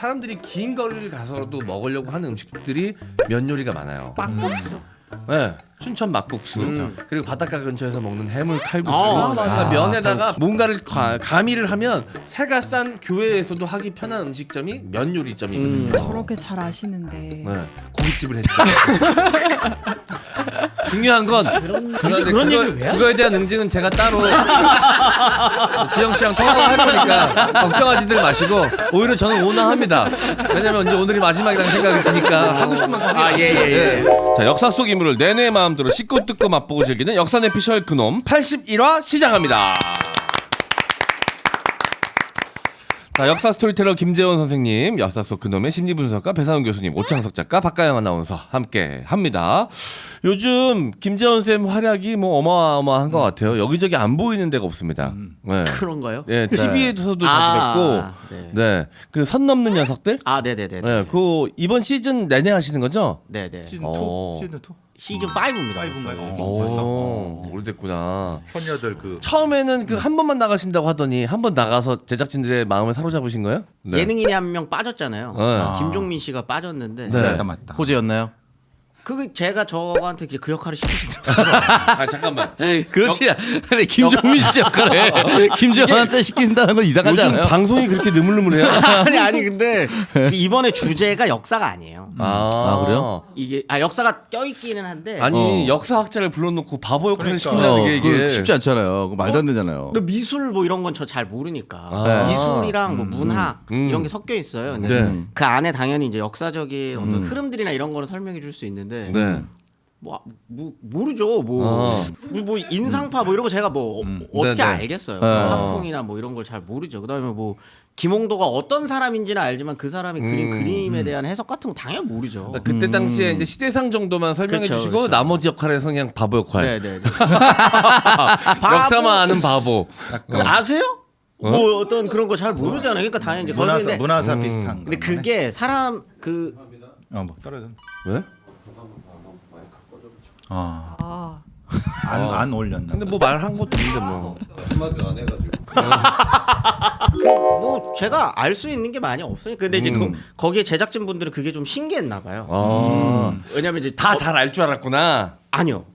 사람들이 긴 거리를 가서도 먹으려고 하는 음식들이 면 요리가 많아요. 막국수. 네, 춘천 막국수 그리고 바닷가 근처에서 먹는 해물 칼국수. 맞아. 그러니까 면에다가 뭔가를 가미를 하면 새가 싼 교회에서도 하기 편한 음식점이 면 요리점이거든요. 저렇게 잘 아시는데. 네, 고깃집을 했죠. 중요한 건 그거에 대한 응징은 제가 따로 지영 씨랑 통화를 할 거니까 걱정하지들 마시고 오히려 저는 오너합니다. 왜냐면 이제 오늘이 마지막이라는 생각이 드니까 하고 싶은 만큼 하게. 예. 자, 역사 속 인물을 내내 마음대로 씻고 뜯고 맛보고 즐기는 역사 내피셜 그놈 81화 시작합니다. 자, 역사 스토리텔러 김재원 선생님, 역사 속 그놈의 심리분석가 배상훈 교수님, 오창석 작가, 박가영 아나운서 함께 합니다. 요즘 김재원 쌤 활약이 뭐 어마어마한 것 같아요. 여기저기 안 보이는 데가 없습니다. 네. 그런가요? 네, TV에서도 자주 뵙고, 네, 그 선 넘는 녀석들, 네네네. 네, 그 이번 시즌 내내 하시는 거죠? 네네. 시즌 2? 시즌 2? 시즌 5입니다. 5인가요? 오, 오래됐구나. 선녀들 그 처음에는 그 한 번만 나가신다고 하더니 한 번 나가서 제작진들의 마음을 사로잡으신 거예요? 네. 예능인이 한 명 빠졌잖아요. 네. 김종민 씨가 빠졌는데 네. 맞다. 호재였나요? 그 제가 저한테 그 역할을 시키시더라고요. 아 잠깐만. 그렇지. 아니 김종민 씨 역할에 김재원한테 시킨다는 건 이상하지 요즘 않아요? 방송이 그렇게 느물느물해요? 아니 근데 이번에 주제가 역사가 아니에요. 그래요? 이게 역사가 껴있기는 한데 아니 역사학자를 불러놓고 바보 역할을 그러니까. 시킨다는 게 이게 쉽지 않잖아요. 그거 말도 안 되잖아요. 근데 미술 뭐 이런 건 저 잘 모르니까 아. 미술이랑 뭐 문학 이런 게 섞여 있어요. 근데 네. 그 안에 당연히 이제 역사적인 어떤 흐름들이나 이런 거는 설명해 줄 수 있는데 네. 뭐 모르죠. 뭐 인상파 뭐 이런 거 제가 뭐 어떻게 네네. 알겠어요. 화풍이나 뭐 이런 걸 잘 모르죠. 그다음에 뭐 김홍도가 어떤 사람인지는 알지만 그 사람이 그린 그림에 대한 해석 같은 거 당연히 모르죠. 그때 당시에 이제 시대상 정도만 설명해 그렇죠, 주시고 그렇죠. 나머지 역할에서 그냥 바보 역할. 네네. 역사만 아는 바보. 아세요? 뭐 어떤 그런 거 잘 모르잖아요. 그러니까 당연히 이제 거기서 문화사 비슷한. 근데 그게 사람 그 뭐 떨어져. 왜? 안 올렸나? 근데 뭐 말한 것도 있는데 뭐. 뭐 제가 알 수 있는 게 많이 없으니까 근데 이제 거기에 제작진 분들은 그게 좀 신기했나 봐요. 왜냐면 이제 다 잘 알 줄 알았구나. 아니요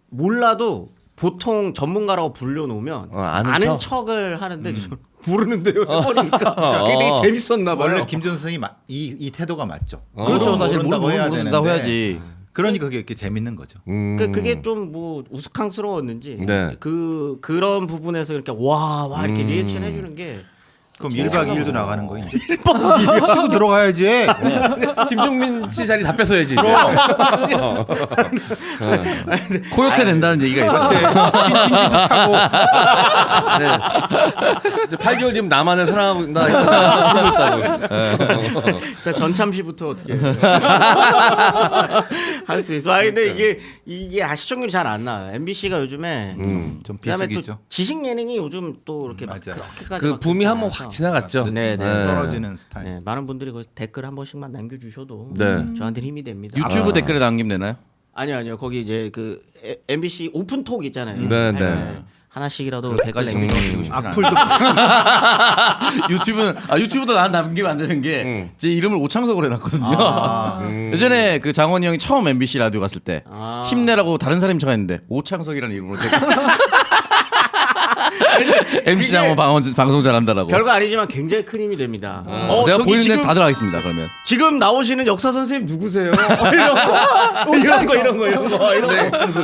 몰라도 보통 전문가라고 불려놓으면 아는 척을 하는데 저 모르는데요 해버리니까 그게 되게 재밌었나 봐요. 원래 김준 선생이 이 태도가 맞죠. 그렇죠. 사실 모른다고 해야 모른다고 되는데. 해야지. 그러니까 그게 이렇게 재밌는 거죠. 그게 좀 뭐 우스꽝스러웠는지 네. 그런 부분에서 이렇게 와 이렇게 리액션 해주는 게 그럼 1박 2일도 나가는 거 이제. 1박 2일 치고 들어가야지. 김종민 씨 자리 다 뺏어야지. 코요태 된다는 얘기가 있어요. 신진도 차고. 이제 8개월 뒤면 나만을 사랑한다 했잖아. 부르고 있다고. 일단 전참시부터 어떻게 할 수 있어. 근데 이게 시청률이 잘 안 나와요. MBC가 요즘에 좀 그다음에 비수기죠. 또 지식 예능이 요즘 또 이렇게 막 맞아요. 그렇게까지 그 막 붐이 그렇지 한번 않아서. 확 지나갔죠. 네. 떨어지는 스타일. 네, 많은 분들이 그 댓글 한 번씩만 남겨주셔도 네. 저한테 힘이 됩니다. 유튜브 댓글에 남기면 되나요? 아니요. 거기 이제 그 MBC 오픈톡 있잖아요. 네. 하나씩이라도 댓글 그렇게까지 남겨주시고 싶어요. 악플도 유튜브도 난 남기면 안 되는 게 제 이름을 오창석으로 해놨거든요. 예전에 그 장원이 형이 처음 MBC 라디오 갔을 때 힘내라고 다른 사람이 정했는데 오창석이라는 이름으로 MC 장원 방송 잘한다라고. 별거 아니지만 굉장히 큰 힘이 됩니다. 제가 저기 보이는 데 지금 다들 하겠습니다. 그러면. 지금 나오시는 역사 선생님 누구세요? 이런 거.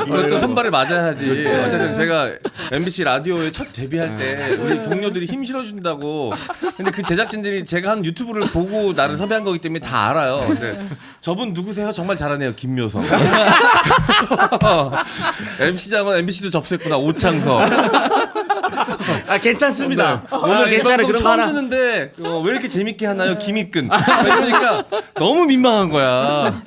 그것도 손발을 맞아야지. 어쨌든 제가 MBC 라디오에 첫 데뷔할 때 우리 동료들이 힘 실어준다고. 근데 그 제작진들이 제가 한 유튜브를 보고 나를 섭외한 거기 때문에 다 알아요. 근데 저분 누구세요? 정말 잘하네요. 김묘성. MC 장은 MBC도 접수했구나. 오창석. 괜찮습니다. 오늘 이 괜찮아. 방송 그런 거 처음 하나. 듣는데 왜 이렇게 재밌게 하나요? 김익근. 그러니까 너무 민망한 거야.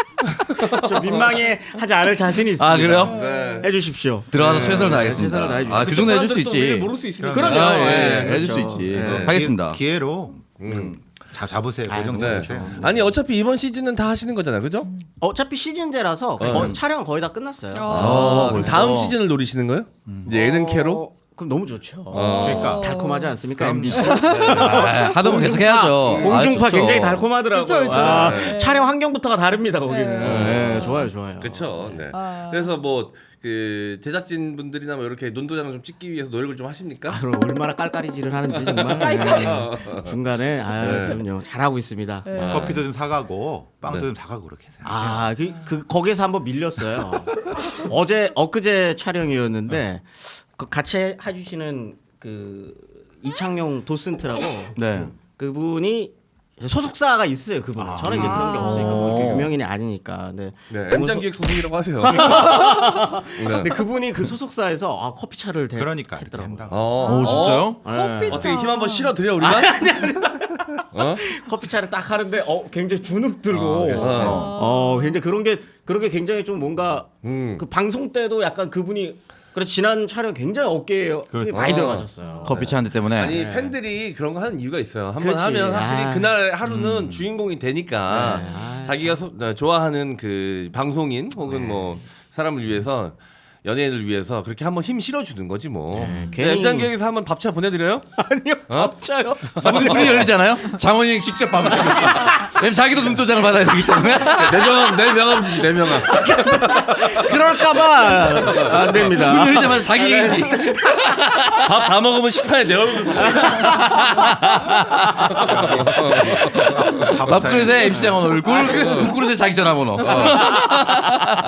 저 민망해 하지 않을 자신이 있습니다. 그래요? 네. 해주십시오. 들어가서 최선을 다하겠습니다. 최선을 다해주십시오. 그 정도 해줄 수 사람들은 또 있지. 모를 수 있으니까. 그럼요. 해줄 수 그렇죠. 있지. 네. 하겠습니다. 기회로 잡으세요. 고정 네. 잡으세요. 아니 어차피 이번 시즌은 다 하시는 거잖아요, 그죠? 어차피 시즌제라서 촬영 거의 다 끝났어요. 그럼 다음 시즌을 노리시는 거예요? 이제 예능캐로? 그럼 너무 좋죠. 그러니까 달콤하지 않습니까? MBC. 하던 거 계속 해야죠. 공중파 좋죠. 굉장히 달콤하더라고요. 그쵸, 그쵸. 아, 네. 촬영 환경부터가 다릅니다 거기는. 네, 좋아요. 그렇죠. 네. 아. 그래서 뭐 그 제작진 분들이나 뭐 이렇게 논도장을 좀 찍기 위해서 노력을 좀 하십니까? 아, 그럼 얼마나 깔깔이질을 하는지 정말 중간에 네. 그럼요 잘하고 있습니다. 네. 커피도 좀 사가고 빵도 네. 좀 사가고 그렇게 해서. 그 거기에서 한번 밀렸어요. 엊그제 촬영이었는데 그 같이 해주시는 그 이창용 도슨트라고 네. 그분이 소속사가 있어요. 그분. 저는 이제 그런 게 없으니까 뭐 이렇게 유명인이 아니니까. 네. 네, M장기획 소속이라고 하세요. 네. 근데 그분이 그 소속사에서 커피차를 그러니까 이렇게 했더라고요. 한다고. 오 진짜요? 네. 어떻게 힘 한번 실어드려 우리가? 커피차를 딱 하는데 굉장히 주눅 들고 굉장히 그런 게 굉장히 좀 뭔가 그 방송 때도 약간 그분이 그래서 지난 촬영 굉장히 어깨에 힘이 많이 들어가셨어요. 커피차 한 대 때문에. 아니 팬들이 그런 거 하는 이유가 있어요. 한번 그렇지. 하면 확실히 아. 그날 하루는 주인공이 되니까 네. 아, 자기가 좋아하는 그 방송인 혹은 뭐 사람을 위해서 연예인을 위해서 그렇게 한번 힘 실어주는 거지 뭐. 괜히- M장기획에서 한번 밥차 보내드려요? 아니요, 밥차요. 문이 열리잖아요. 장원영이 직접 밥을 주겠습니다. 왜냐면 자기도 눈도장을 받아야 되기 때문에. 내 명함 주지 내 명함. 그럴까봐 안 됩니다. 문 열리자마자 자기 얘기. 밥 다 먹으면 식판에 내 얼굴. 밥그릇에 MC 장원 얼굴, 국그릇에 자기 전화번호.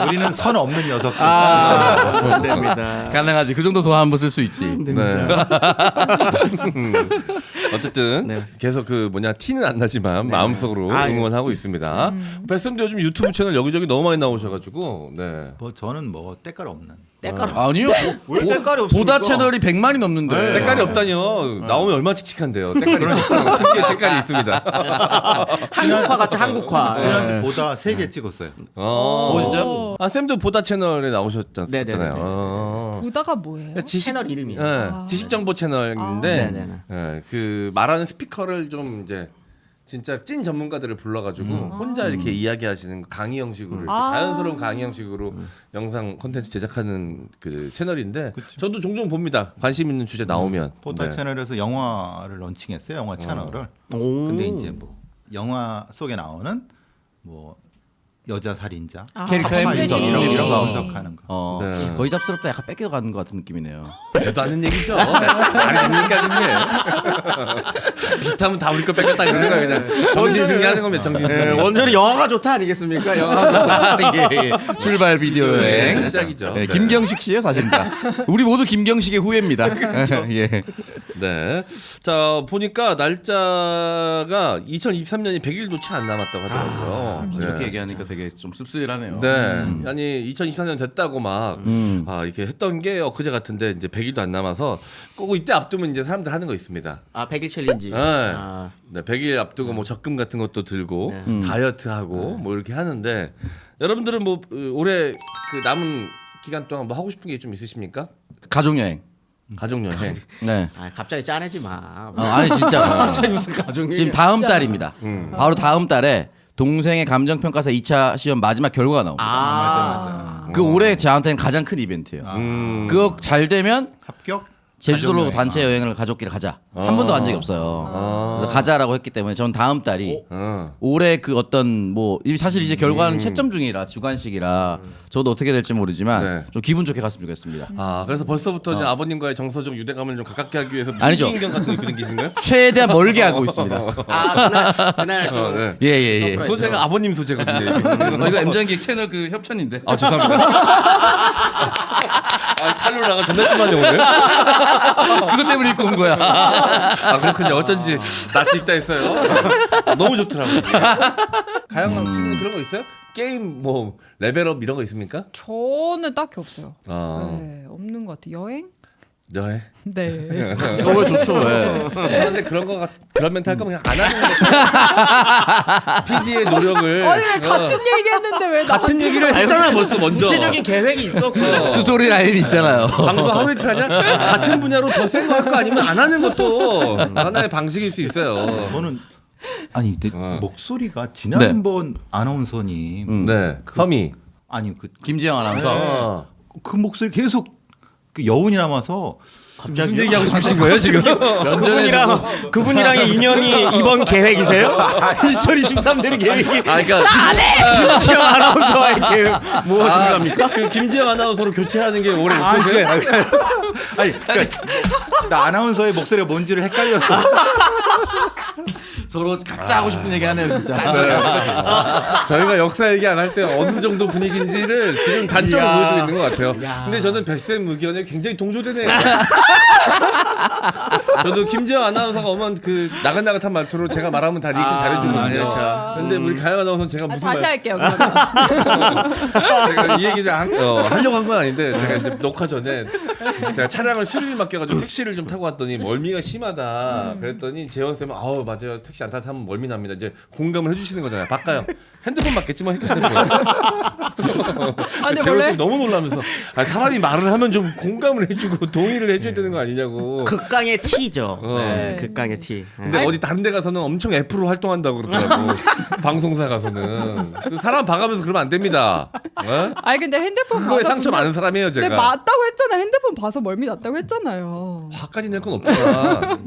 우리는 선 없는 녀석. 안 됩니다. 가능하지. 그 정도 더 한번 쓸 수 있지. 네. 어쨌든 네. 계속 그 뭐냐 티는 안 나지만 마음속으로 아, 응원하고 있습니다. 베스님도 요즘 유튜브 채널 여기저기 너무 많이 나오셔가지고 네. 뭐 저는 뭐 때깔 없는. 때깔 아니요. 왜 때깔이 없습니까? 보다 채널이 100만이 넘는데. 때깔이 없다니요. 나오면 얼마나 칙칙한데요. 때깔이 특유의 때깔이 있습니다. 한국화 같죠, 한국화. 지난주보다 3개 찍었어요. 진짜? 아 쌤도 보다 채널에 나오셨잖아요. 네네네. 보다가 뭐예요? 채널 이름이. 지식 정보 채널인데 네네네. 그 말하는 스피커를 좀 이제 진짜 찐 전문가들을 불러가지고 혼자 이렇게 이야기하시는 강의 형식으로 이렇게 자연스러운 강의 형식으로 영상 콘텐츠 제작하는 그 채널인데 저도 종종 봅니다. 관심 있는 주제 나오면. 포털 네. 채널에서 영화를 런칭했어요. 영화 채널을. 근데 이제 뭐 영화 속에 나오는 뭐 여자 살인자, 캐릭터의 합성 분석. 이런 거 분석하는 거. 네. 거의 잡스럽다 약간 뺏겨가는 것 같은 느낌이네요. 그래도 아는 얘기죠. 말이 됩니까 그게. 비슷하면 다 우리 거 뺏겼다 그러는 거야 그냥. 정신 승리하는 겁니다. 정신 승리. 원전이 영화가 좋다 아니겠습니까? 영화. 예. 출발 비디오 여행. 네, 시작이죠. 네, 김경식 씨예요 사실 다. 우리 모두 김경식의 후예입니다. 예. 네. 자 보니까 날짜가 2023년이 100일도 채 안 남았다고 하더라고요. 저렇게 얘기하니까 되게 좀 씁쓸하네요. 네. 아니 2023년 됐다고 막 이렇게 했던 게 엊그제 같은데 이제 100일도 안 남아서 꼭 이때 앞두면 이제 사람들 하는 거 있습니다. 100일 챌린지. 네. 네, 100일 앞두고 뭐 적금 같은 것도 들고 다이어트하고 뭐 이렇게 하는데 여러분들은 뭐 올해 그 남은 기간 동안 뭐 하고 싶은 게 좀 있으십니까? 가족 여행. 가족 여행. 네. 갑자기 짜내지 마. 아니 진짜. 갑자기 무슨 가족 지금 다음 달입니다. 바로 다음 달에 동생의 감정평가사 2차 시험 마지막 결과가 나옵니다. 맞아. 그 올해 저한테는 가장 큰 이벤트예요. 그거 잘 되면 합격? 제주도로 가족 여행. 단체 여행을 가족끼리 가자. 한 번도 간 적이 없어요. 그래서 가자라고 했기 때문에 전 다음 달이 올해 그 어떤 뭐 사실 이제 결과는 채점 중이라 주관식이라 저도 어떻게 될지 모르지만 네. 좀 기분 좋게 갔으면 좋겠습니다. 그래서 벌써부터 이제 아버님과의 정서적 유대감을 좀 가깝게 하기 위해서 아니죠. 풍경 같은 거 그런 게 있는가요? 최대한 멀게 하고 있습니다. 그날 좀 네. 예예예. 소재가 아버님 소재거든요. 이게. 이거 M장기획 채널 그 협찬인데. 죄송합니다. 탈루라가 존나 심하네 오늘. 그것 때문에 입고 온 거야. 그렇군요. 어쩐지 낯이 있다 했어요. 너무 좋더라고요. 가영랑 치는 그런 거 있어요? 게임 뭐 레벨업 이런 거 있습니까? 저는 딱히 없어요. 아, 네, 없는 것 같아요. 여행? 네. 네. 정말 좋죠. 예. 그런데 그런 멘트 할 거면 그냥 안 하는 거. PD의 노력을 아니 왜 같은 얘기했는데 왜 같은 얘기를 했잖아 벌써 먼저. 구체적인 계획이 있었고. 스토리 라인 있잖아요. 방송 하루 이틀 하냐? 같은 분야로 더 센 거 할 거 아니면 안 하는 것도 하나의 방식일 수 있어요. 저는 아니 근데 목소리가 지난번 아나운서님 네. 섬이. 아니 그 김지영 아나운서. 아. 그 목소리 계속 그 여운이 남아서 무슨 얘기하고 싶으신 거예요 지금? 그분이랑의 인연이 이번 계획이세요? 2023 되는 계획이 그러니까 김지영 아나운서와의 계획 무엇인가입니까? 그 김지영 아나운서로 교체하는 게 올해 아니, 목표세요? 그러니까 나 아나운서의 목소리가 뭔지를 헷갈렸어. 서로 각자 하고 싶은 얘기 하네요 진짜. 저희가 역사 얘기 안 할 때 어느 정도 분위기인지를 지금 단적으로 보여주고 있는 것 같아요. 근데 저는 백쌤 의견에 굉장히 동조되네요. 저도 김지영 아나운서가 오면 그 나긋나긋한 말투로 제가 말하면 다 리액션 잘해주거든요. 근데 우리 가영 아나운서는 제가 무슨 다시 말 할게요. 그러면. 제가 이 얘기를 하려고 한 건 아닌데 제가 이제 녹화 전에 제가 차량을 수리를 맡겨가지고 택시를 좀 타고 왔더니 멀미가 심하다. 그랬더니 재원 쌤은 아우 맞아요 택시 안 타면 멀미 납니다. 이제 공감을 해주시는 거잖아요. 바꿔요. 핸드폰 맞겠지 뭐 핸드폰. 근데 재원 원래 쌤 너무 놀라면서 사람이 말을 하면 좀 공감을 해주고 동의를 해줘야 되는 거 아니냐고. 극강의 T죠. 네, 극강의 T. 근데 어디 다른 데 가서는 엄청 F로 활동한다고 그러더라고. 방송사 가서는. 사람 봐가면서 그러면 안 됩니다. 어? 아니 근데 핸드폰 그거에 봐서 상처 분명- 많은 사람이에요 제가. 근데 맞다고 했잖아. 핸드폰 봐서 멀미 났다고 했잖아요. 화까지 낼 건 없잖아.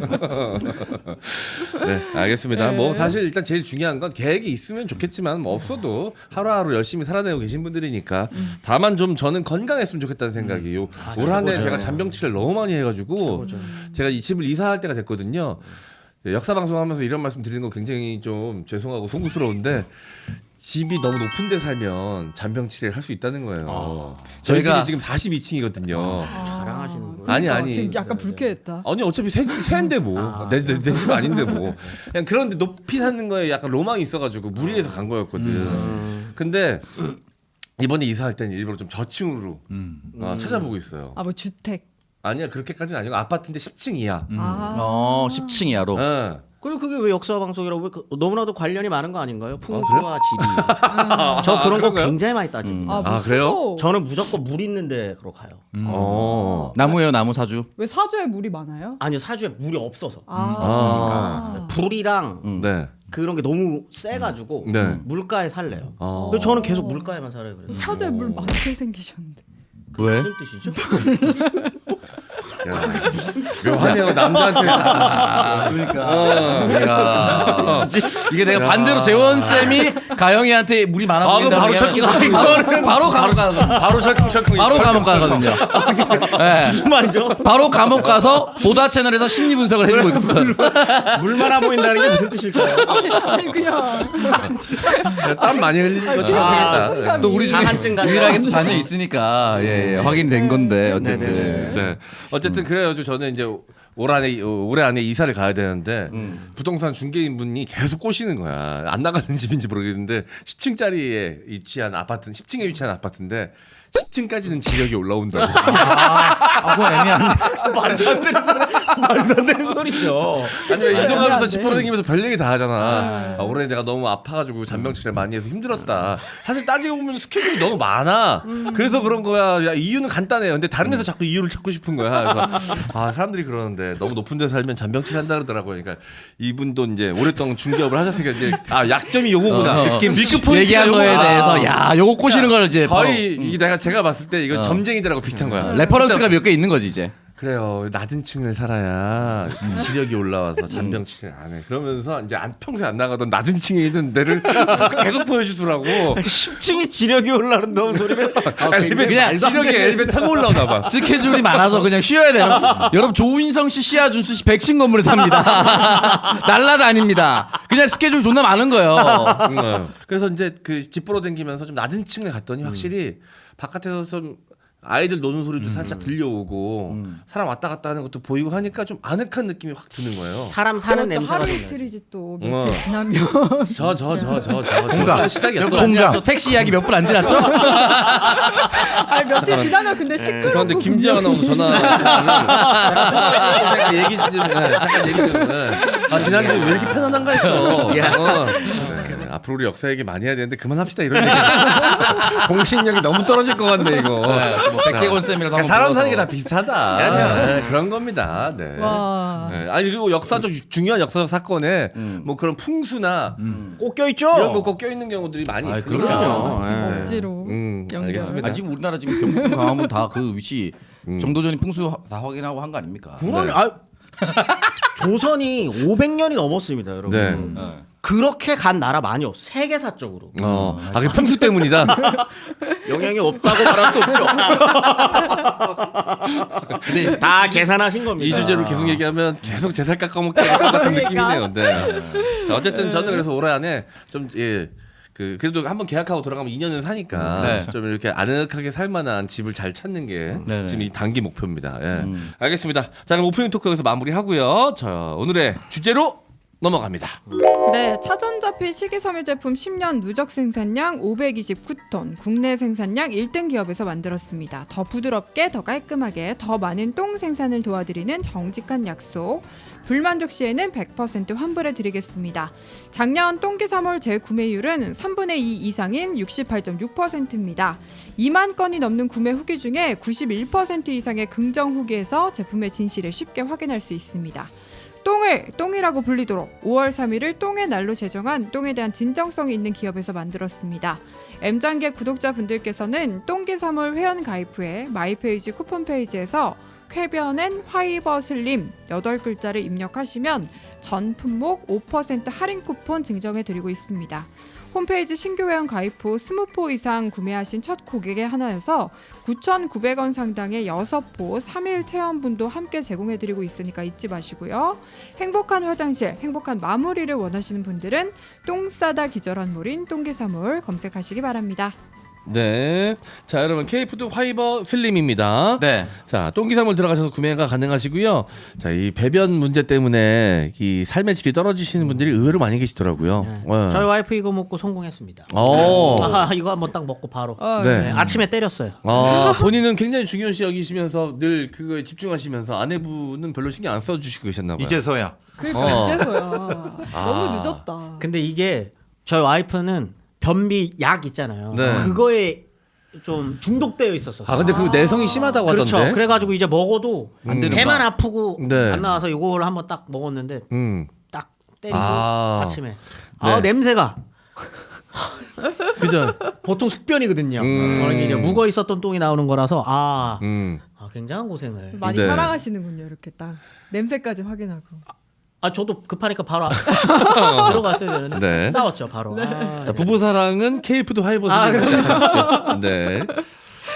네, 알겠습니다. 네. 뭐 사실 일단 제일 중요한 건 계획이 있으면 좋겠지만 뭐 없어도 하루하루 열심히 살아내고 계신 분들이니까 다만 좀 저는 건강했으면 좋겠다는 생각이 요 올 한 해 제가 잔병치레를 너무 많이 해가지고 제가 이 집을 이사할 때가 됐거든요. 역사 방송하면서 이런 말씀 드리는 거 굉장히 좀 죄송하고 송구스러운데 집이 너무 높은 데 살면 잔병치레를 할 수 있다는 거예요. 저희 저희가- 집이 지금 42층이거든요. 자랑하시는 거. 아니, 아니. 지금 약간 불쾌했다. 아니 어차피 새인데 뭐 내 집 아닌데 뭐 그냥 그런데 높이 사는 거에 약간 로망이 있어가지고 무리해서 간 거였거든. 근데 이번에 이사할 때는 일부러 좀 저층으로 찾아보고 있어요. 아 뭐 주택. 아니야 그렇게까지는 아니고 아파트인데 10층 이하. 10층 이하로. 예. 그리고 그게 왜 역사 방송이라고 왜 너무나도 관련이 많은 거 아닌가요? 풍수와 지리. 저 그런 거 그런가요? 굉장히 많이 따집니다. 뭐 그래요? 수도. 저는 무조건 물 있는데 그로 가요. 나무예요 나무 사주. 왜 사주에 물이 많아요? 아니요 사주에 물이 없어서 아. 불이랑 네. 그런 게 너무 세가지고 네. 물가에 살래요. 어. 그래서 저는 계속 물가에만 살아요. 그래서 사주에 물 많게 생기셨는데. 왜? 무슨 뜻이죠? 묘하네요 남자한테. 그러니까. 이게 내가 반대로 재원 쌤이 가영이한테 물이 많아 그럼 보인다. 바로 철컹. 바로 감옥 가거든요. 바로 철컹철컹. 바로 감옥 가거든요. 네. 무슨 말이죠? 바로 감옥 가서 보다 채널에서 심리 분석을 해주고 있어요. 물 많아 보인다는 게 무슨 뜻일까요? 아니 그냥 땀 많이 흘리는 거 생각하겠다. 또 우리 중에 다한증 같네요. 유일하게 또 자녀 있으니까 확인된 건데 어쨌든. 네네네. 네. 어쨌든 그래가지고 저는 이제 올해 안에 이사를 가야 되는데 부동산 중개인 분이 계속 꼬시는 거야. 안 나가는 집인지 모르겠는데 10층짜리에 위치한 아파트, 10층에 위치한 아파트인데 10층까지는 지력이 올라온다고. 그거 애매한데. 말도 안 되는 소리죠. 아니 이동하면서 애매한데. 집 보러 다니면서 별 얘기 다 하잖아. 올해 내가 너무 아파가지고 잔병치레 많이 해서 힘들었다. 사실 따지고 보면 스케줄이 너무 많아. 그래서 그런 거야. 야, 이유는 간단해요. 근데 다른 데서 자꾸 이유를 찾고 싶은 거야. 그래서 사람들이 그러는데 너무 높은 데 살면 잔병치레 한다 그러더라고요. 그러니까 이분도 이제 오랫동안 중개업을 하셨으니까 이제 약점이 요거구나. 위크 포인트가 얘기한 거에 요거구나. 대해서 야 요거 꼬시는 걸 이제 거의 이게 제가 봤을 때 이거 점쟁이들하고 비슷한 거야. 레퍼런스가 몇 개 있는 거지 이제. 그래요. 낮은 층을 살아야 지력이 올라와서 잔병치레를 안 해. 그러면서 이제 평소에 안 나가던 낮은 층에 있는 데를 계속 보여주더라고. 10층이 지력이 올라간다는 소리면 그냥 지력이 엘리베이터 타고 올라오나 봐. 스케줄이 많아서 그냥 쉬어야 돼요. 여러분 조인성 씨, 시아준수 씨 100층 건물에 삽니다. 날라다닙니다. 그냥 스케줄 존나 많은 거예요. 그래서 이제 그 집 보러 다니면서 좀 낮은 층에 갔더니 확실히 바깥에서 좀 아이들 노는 소리도 살짝 들려오고 사람 왔다 갔다 하는 것도 보이고 하니까 좀 아늑한 느낌이 확 드는 거예요. 사람 사는 그것도 냄새가 하루 좀 나요. 이틀이지 또 며칠 지나면 공감. 시작이야. 또 공감. 저 택시 이야기 몇 분 안 지났죠? 아니 며칠 지나면 근데 시끄럽고 그런데 김지영 아나운서 전화 잠깐 얘기 좀 지난주에 왜 이렇게 편안한가 했어. 네. 앞으로 우리 역사 얘기 많이 해야 되는데 그만합시다 이런 얘기. 공신력이 너무 떨어질 것 같네 이거. 뭐 백제건 쌤이라도 한번 사람 불러서. 사는 게 다 비슷하다. 그렇죠. 네, 그런 겁니다. 네. 와. 네. 아니 그리고 역사적 중요한 역사적 사건에 뭐 그런 풍수나 꼭 껴있죠. 이런 거 꼭 껴있는 경우들이 많이 있으니까. 그럼요. 지금 네. 억지로 연결. 알겠습니다. 지금 우리나라 지금 경북 강화문 다 그 위치 정도전이 풍수 다 확인하고 한 거 아닙니까? 그러면 네. 조선이 500년이 넘었습니다, 여러분. 네. 그렇게 간 나라 많이 없어. 세계사적으로. 그 풍수 때문이다. 영향이 없다고 말할 수 없죠. 근데 다 계산하신 겁니다. 이 주제로 계속 얘기하면 계속 제살 깎아먹게 될 것 같은 그러니까. 느낌이네요. 네. 자, 어쨌든 저는 그래서 올해 안에 좀 그래도 한번 계약하고 돌아가면 2년은 사니까 네. 좀 이렇게 아늑하게 살만한 집을 잘 찾는 게 네네. 지금 이 단기 목표입니다. 예. 알겠습니다. 자 그럼 오프닝 토크 여기서 마무리하고요. 자 오늘의 주제로 넘어갑니다. 네, 차전자필 식이섬유 제품 10년 누적 생산량 529톤, 국내 생산량 1등 기업에서 만들었습니다. 더 부드럽게, 더 깔끔하게, 더 많은 똥 생산을 도와드리는 정직한 약속. 불만족 시에는 100% 환불해 드리겠습니다. 작년 똥기사몰 재구매율은 3분의 2 이상인 68.6%입니다. 2만 건이 넘는 구매 후기 중에 91% 이상의 긍정 후기에서 제품의 진실을 쉽게 확인할 수 있습니다. 똥을 똥이라고 불리도록 5월 3일을 똥의 날로 제정한 똥에 대한 진정성이 있는 기업에서 만들었습니다. M장계 구독자분들께서는 똥기사몰 회원 가입 후에 마이페이지 쿠폰 페이지에서 쾌변엔 화이버 슬림 8글자를 입력하시면 전 품목 5% 할인 쿠폰 증정해드리고 있습니다. 홈페이지 신규 회원 가입 후 20포 이상 구매하신 첫 고객에 한하여서 9,900원 상당의 6포 3일 체험분도 함께 제공해드리고 있으니까 잊지 마시고요. 행복한 화장실, 행복한 마무리를 원하시는 분들은 똥 싸다 기절한 물인 똥기사물 검색하시기 바랍니다. 네. 자 여러분 K푸드 화이버 슬림입니다. 네. 자 똥기사물 들어가셔서 구매가 가능하시고요. 자 이 배변 문제 때문에 이 삶의 질이 떨어지시는 분들이 의외로 많이 계시더라고요. 네. 네. 저희 와이프 이거 먹고 성공했습니다. 이거 한번 딱 먹고 바로. 네. 네, 아침에 때렸어요. 본인은 굉장히 중요시 여기시면서 늘 그거에 집중하시면서 아내분은 별로 신경 안 써주시고 계셨나 봐요. 이제서야. 그러니까 이제서야 너무 늦었다. 근데 이게 저희 와이프는 변비 약 있잖아요. 네. 그거에 좀 중독되어 있었어요. 근데 그 내성이 심하다고 그렇죠. 하던데. 그래가지고 이제 먹어도 안 되는 배만 거. 아프고 네. 안 나와서 이걸 한번 딱 먹었는데 딱 때리고 아침에 네. 냄새가 그죠. 보통 숙변이거든요. 이게 이제 묵어 있었던 똥이 나오는 거라서 굉장한 고생을. 많이 네. 사랑하시는군요. 이렇게 딱 냄새까지 확인하고. 저도 급하니까 바로 들어갔어야 되는데 네. 싸웠죠 바로. 자, 부부 사랑은 K푸드 화이버 슬림을 시작하십시오. 네.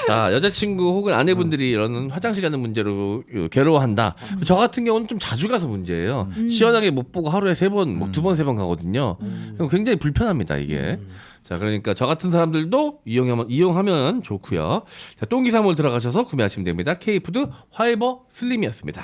자 여자친구 혹은 아내분들이 이런 화장실 가는 문제로 괴로워한다. 저 같은 경우는 좀 자주 가서 문제예요. 시원하게 못 보고 하루에 3번, 뭐 2번, 3번 가거든요. 그럼 굉장히 불편합니다 이게. 자 그러니까 저 같은 사람들도 이용하면 좋고요. 자 똥기사몰 들어가셔서 구매하시면 됩니다. K푸드 화이버 슬림이었습니다.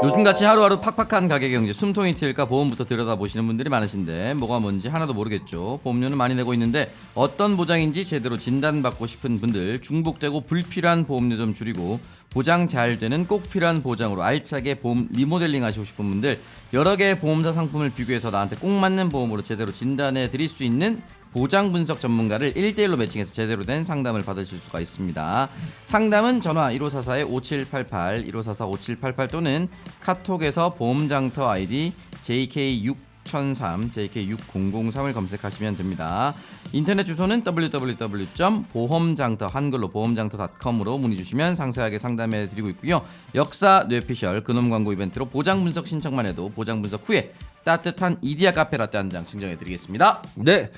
요즘같이 하루하루 팍팍한 가계 경제 숨통이 트일까 보험부터 들여다보시는 분들이 많으신데 뭐가 뭔지 하나도 모르겠죠. 보험료는 많이 내고 있는데 어떤 보장인지 제대로 진단받고 싶은 분들, 중복되고 불필요한 보험료 좀 줄이고 보장 잘 되는 꼭 필요한 보장으로 알차게 보험 리모델링 하시고 싶은 분들, 여러 개의 보험사 상품을 비교해서 나한테 꼭 맞는 보험으로 제대로 진단해 드릴 수 있는 보장 분석 전문가를 1대1로 매칭해서 제대로 된 상담을 받으실 수가 있습니다. 상담은 전화 1544-5788, 1544-5788 또는 카톡에서 보험장터 아이디 JK6003, JK6003을 검색하시면 됩니다. 인터넷 주소는 www.보험장터 한글로 보험장터.com으로 문의 주시면 상세하게 상담해 드리고 있고요. 역사 뇌피셜 근엄 광고 이벤트로 보장 분석 신청만 해도 보장 분석 후에 따뜻한 이디야 카페 라떼 한 장 증정해 드리겠습니다. 네.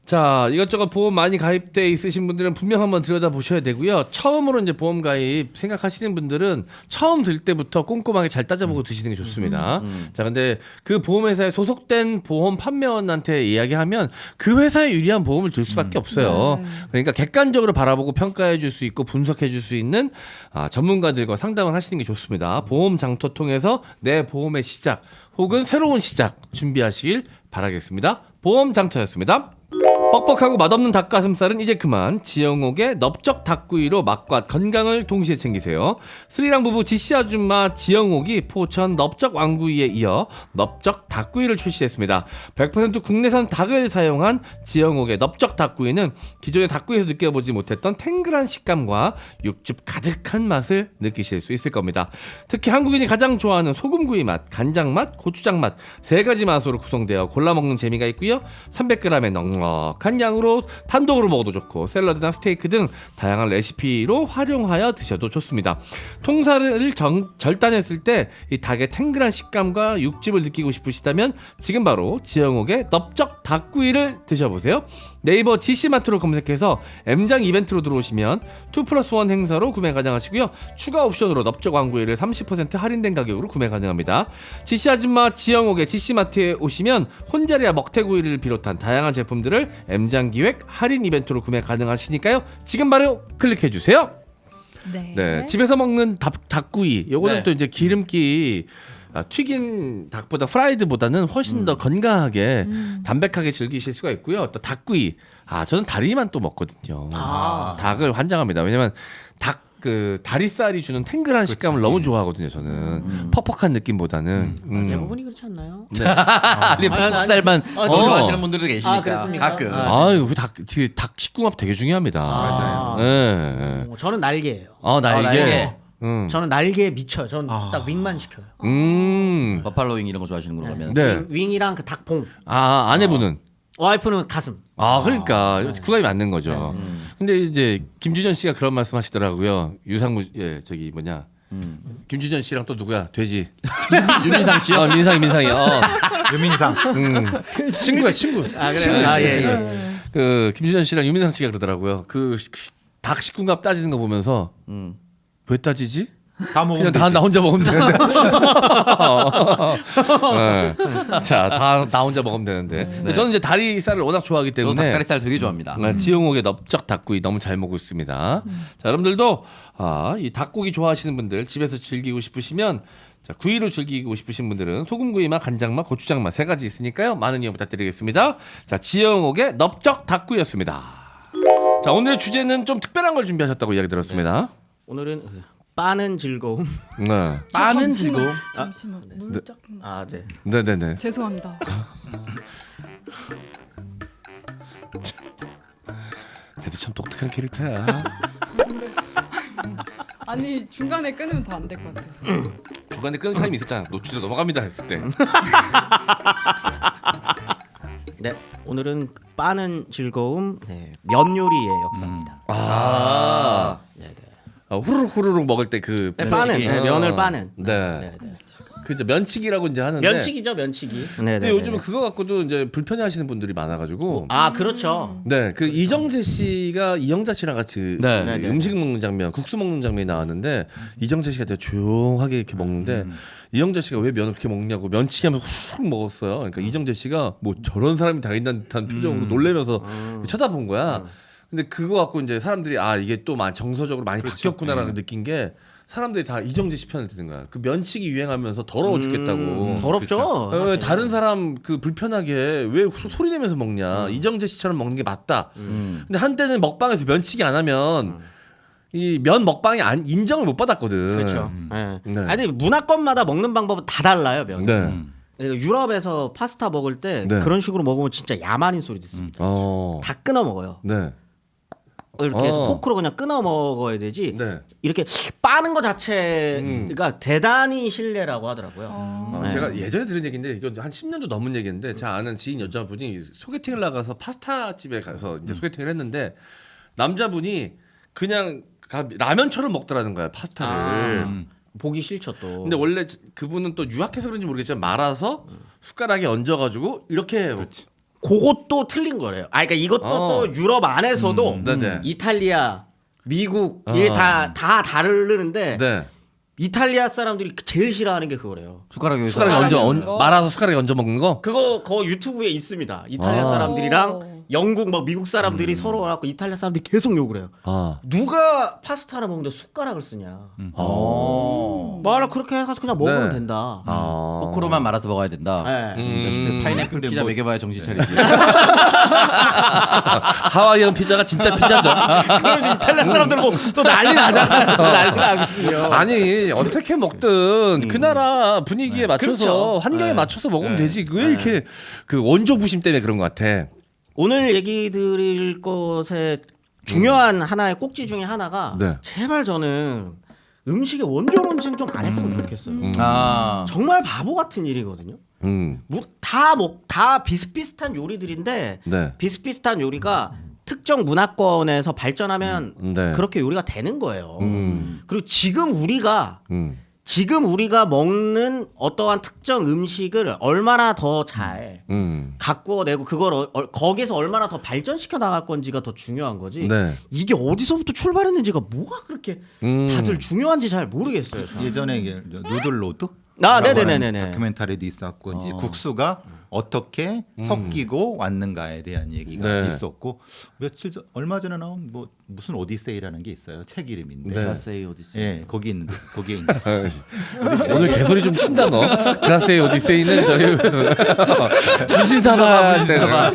자 이것저것 보험 많이 가입돼 있으신 분들은 분명 한번 들여다 보셔야 되고요. 처음으로 이제 보험 가입 생각하시는 분들은 처음 들 때부터 꼼꼼하게 잘 따져보고 드시는 게 좋습니다. 자 근데 그 보험회사에 소속된 보험 판매원한테 이야기하면 그 회사에 유리한 보험을 들 수밖에 없어요. 그러니까 객관적으로 바라보고 평가해 줄 수 있고 분석해 줄 수 있는 전문가들과 상담을 하시는 게 좋습니다. 보험 장터 통해서 내 보험의 시작 혹은 새로운 시작 준비하시길 바라겠습니다. 보험 장터였습니다. 뻑뻑하고 맛없는 닭가슴살은 이제 그만. 지영옥의 넓적 닭구이로 맛과 건강을 동시에 챙기세요. 스리랑 부부 지씨 아줌마 지영옥이 포천 넓적 왕구이에 이어 넓적 닭구이를 출시했습니다. 100% 국내산 닭을 사용한 지영옥의 넓적 닭구이는 기존의 닭구이에서 느껴보지 못했던 탱글한 식감과 육즙 가득한 맛을 느끼실 수 있을 겁니다. 특히 한국인이 가장 좋아하는 소금구이 맛, 간장 맛, 고추장 맛 세 가지 맛으로 구성되어 골라 먹는 재미가 있고요. 300g의 넉넉한 양으로 단독으로 먹어도 좋고 샐러드나 스테이크 등 다양한 레시피로 활용하여 드셔도 좋습니다. 통살을 절단했을 때 이 닭의 탱글한 식감과 육즙을 느끼고 싶으시다면 지금 바로 지영옥의 넓적 닭구이를 드셔보세요. 네이버 GC마트로 검색해서 M장 이벤트로 들어오시면 2+1 행사로 구매 가능하시고요. 추가 옵션으로 넓적 왕구이를 30% 할인된 가격으로 구매 가능합니다. GC 아줌마 지영옥의 GC마트에 오시면 혼자리아 먹태구이를 비롯한 다양한 제품들을 M장 기획 할인 이벤트로 구매 가능하시니까요. 지금 바로 클릭해주세요. 네, 집에서 먹는 닭구이 요거는 또 이제 기름기 튀긴 닭보다 프라이드보다는 훨씬 더 건강하게 담백하게 즐기실 수가 있고요. 또 닭구이 저는 다리만 또 먹거든요. 닭을 환장합니다. 왜냐면 그 다리살이 주는 탱글한 식감을 너무 좋아하거든요. 저는 퍽퍽한 느낌보다는 대부분이 그렇지 않나요? 아니 퍽살만 좋아하시는 분들도 계시니까 그렇습니까? 가끔. 아유 닭 식궁합 되게 중요합니다. 맞아요. 네. 저는 날개예요. 날개. 저는 날개에 미쳐요. 저는 딱 윙만 시켜요. 버팔로윙 이런 거 좋아하시는구나 그러면. 네. 윙이랑 그 닭봉. 아내분은 와이프는 가슴. 그러니까 구간이 맞는 거죠. 근데 이제 김주전 씨가 그런 말씀하시더라고요. 유상무 김주전 씨랑 또 누구야? 돼지. 유민상 씨요? 민상이. 유민상. 친구야, 친구. 친구야. 예. 그 김주전 씨랑 유민상 씨가 그러더라고요. 그 닭 식궁합 따지는 거 보면서 왜 따지지? 다 먹으면 그냥 되지. 나 혼자 먹으면 되는데. 네. 자, 나 혼자 먹으면 되는데. 근데 저는 이제 다리살을 워낙 좋아하기 저도 때문에 닭다리살 되게 좋아합니다. 지영옥의 넓적 닭구이 너무 잘 먹고 있습니다. 자, 여러분들도 이 닭고기 좋아하시는 분들 집에서 즐기고 싶으시면 구이로 즐기고 싶으신 분들은 소금구이 맛, 간장 맛, 고추장 맛 세 가지 있으니까요. 많은 이용 부탁드리겠습니다. 자, 지영옥의 넓적 닭구이였습니다. 자, 오늘의 주제는 좀 특별한 걸 준비하셨다고 이야기 들었습니다. 오늘은 빠는 즐거움. 네. 빠는 즐거움. 잠시만 문짝. 네. 네네네. 죄송합니다. 걔도 참 독특한 캐릭터야. 아니 중간에 끊으면 더 안 될 것 같아서. 중간에 끊은 타임이 있었잖아. 노출로 넘어갑니다 했을 때. 네. 오늘은 빠는 즐거움 면 요리의 역사입니다. 후루룩 먹을 때 그 빠는 면을 빠는. 네. 그죠, 면치기라고 이제 하는데. 면치기죠, 면치기. 근데 요즘은 그거 갖고도 이제 불편해하시는 분들이 많아가지고. 그렇죠. 네, 그 이정재 씨가 이영자 씨랑 같이 음식 먹는 장면, 국수 먹는 장면이 나왔는데 이정재 씨가 되게 조용하게 이렇게 먹는데 이영자 씨가 왜 면을 그렇게 먹냐고 면치기하면서 훅 먹었어요. 그러니까 이정재 씨가 뭐 저런 사람이 다 있는 듯한 표정으로 놀래면서 쳐다본 거야. 근데 그거 갖고 이제 사람들이 이게 또 정서적으로 많이 바뀌었구나라는 느낀 게. 사람들이 다 이정재 씨 편을 드는 거야. 그 면치기 유행하면서 더러워 죽겠다고. 더럽죠. 다른 사람 그 불편하게 왜 소리 내면서 먹냐. 이정재 씨처럼 먹는 게 맞다. 근데 한때는 먹방에서 면치기 안 하면 이 면 먹방이 인정을 못 받았거든. 그렇죠. 네. 아니 문화권마다 먹는 방법은 다 달라요, 면. 네. 유럽에서 파스타 먹을 때 네. 그런 식으로 먹으면 진짜 야만인 소리 듣습니다. 다 끊어 먹어요. 네. 이렇게 해서 포크로 그냥 끊어 먹어야 되지. 네. 이렇게 빠는 거 자체가 대단히 신뢰라고 하더라고요. 제가 예전에 들은 얘기인데 이거 한 10년도 넘은 얘기인데 제가 아는 지인 여자분이 소개팅을 나가서 파스타 집에 가서 이제 소개팅을 했는데 남자분이 그냥 라면처럼 먹더라는 거야, 파스타를. 보기 싫죠 또. 근데 원래 그분은 또 유학해서 그런지 모르겠지만 말아서 숟가락에 얹어가지고 이렇게. 그렇지. 그것도 틀린 거래요. 그러니까 이것도 또 유럽 안에서도 이탈리아, 미국 이게 다 다르는데 이탈리아 사람들이 제일 싫어하는 게 그거래요. 숟가락에 말아서 숟가락에 얹어 먹는 거? 그거 유튜브에 있습니다. 이탈리아 사람들이랑 영국 뭐 미국 사람들이 서로 와갖고 이탈리아 사람들이 계속 욕을 해요. 아. 누가 파스타를 먹는데 숟가락을 쓰냐. 말을 그렇게 해가지고 그냥 먹으면 된다. 포크로만 말아서 먹어야 된다. 네. 파인애플 근데 피자 뭐- 먹여봐야 정신 차리지. 하와이안 피자가 진짜 피자죠. 그럼 이제 이탈리아 사람들 뭐 또 난리 나잖아요. 또 난리 나거든요. 아니 어떻게 먹든 그 나라 분위기에 맞춰서 그렇죠. 환경에 맞춰서 먹으면 되지. 왜 이렇게 그 원조 부심 때문에 그런 것 같아. 오늘 얘기 드릴 것의 중요한 하나의 꼭지 중에 하나가 네. 제발 저는 음식의 원조 논쟁 좀 안 했으면 좋겠어요. 아. 정말 바보 같은 일이거든요. 뭐 다 비슷비슷한 요리들인데 네. 비슷비슷한 요리가 특정 문화권에서 발전하면 네. 그렇게 요리가 되는 거예요. 그리고 지금 우리가 먹는 어떠한 특정 음식을 얼마나 더 잘 가꾸어내고 그걸 거기에서 얼마나 더 발전시켜 나갈 건지가 더 중요한 거지. 네. 이게 어디서부터 출발했는지가 뭐가 그렇게 다들 중요한지 잘 모르겠어요. 저는. 예전에 이게 누들로드 네네네네. 다큐멘터리도 있었고 이제 국수가 어떻게 섞이고 왔는가에 대한 얘기가 네. 있었고 얼마 전에 나온 뭐 무슨 오디세이라는 게 있어요. 책 이름인데. 네. 글라세이 오디세이. 예, 거기 있는데 거기에 이제 오늘 개소리 좀 친다 너. 그라스의 오디세이는 저희 불신사바.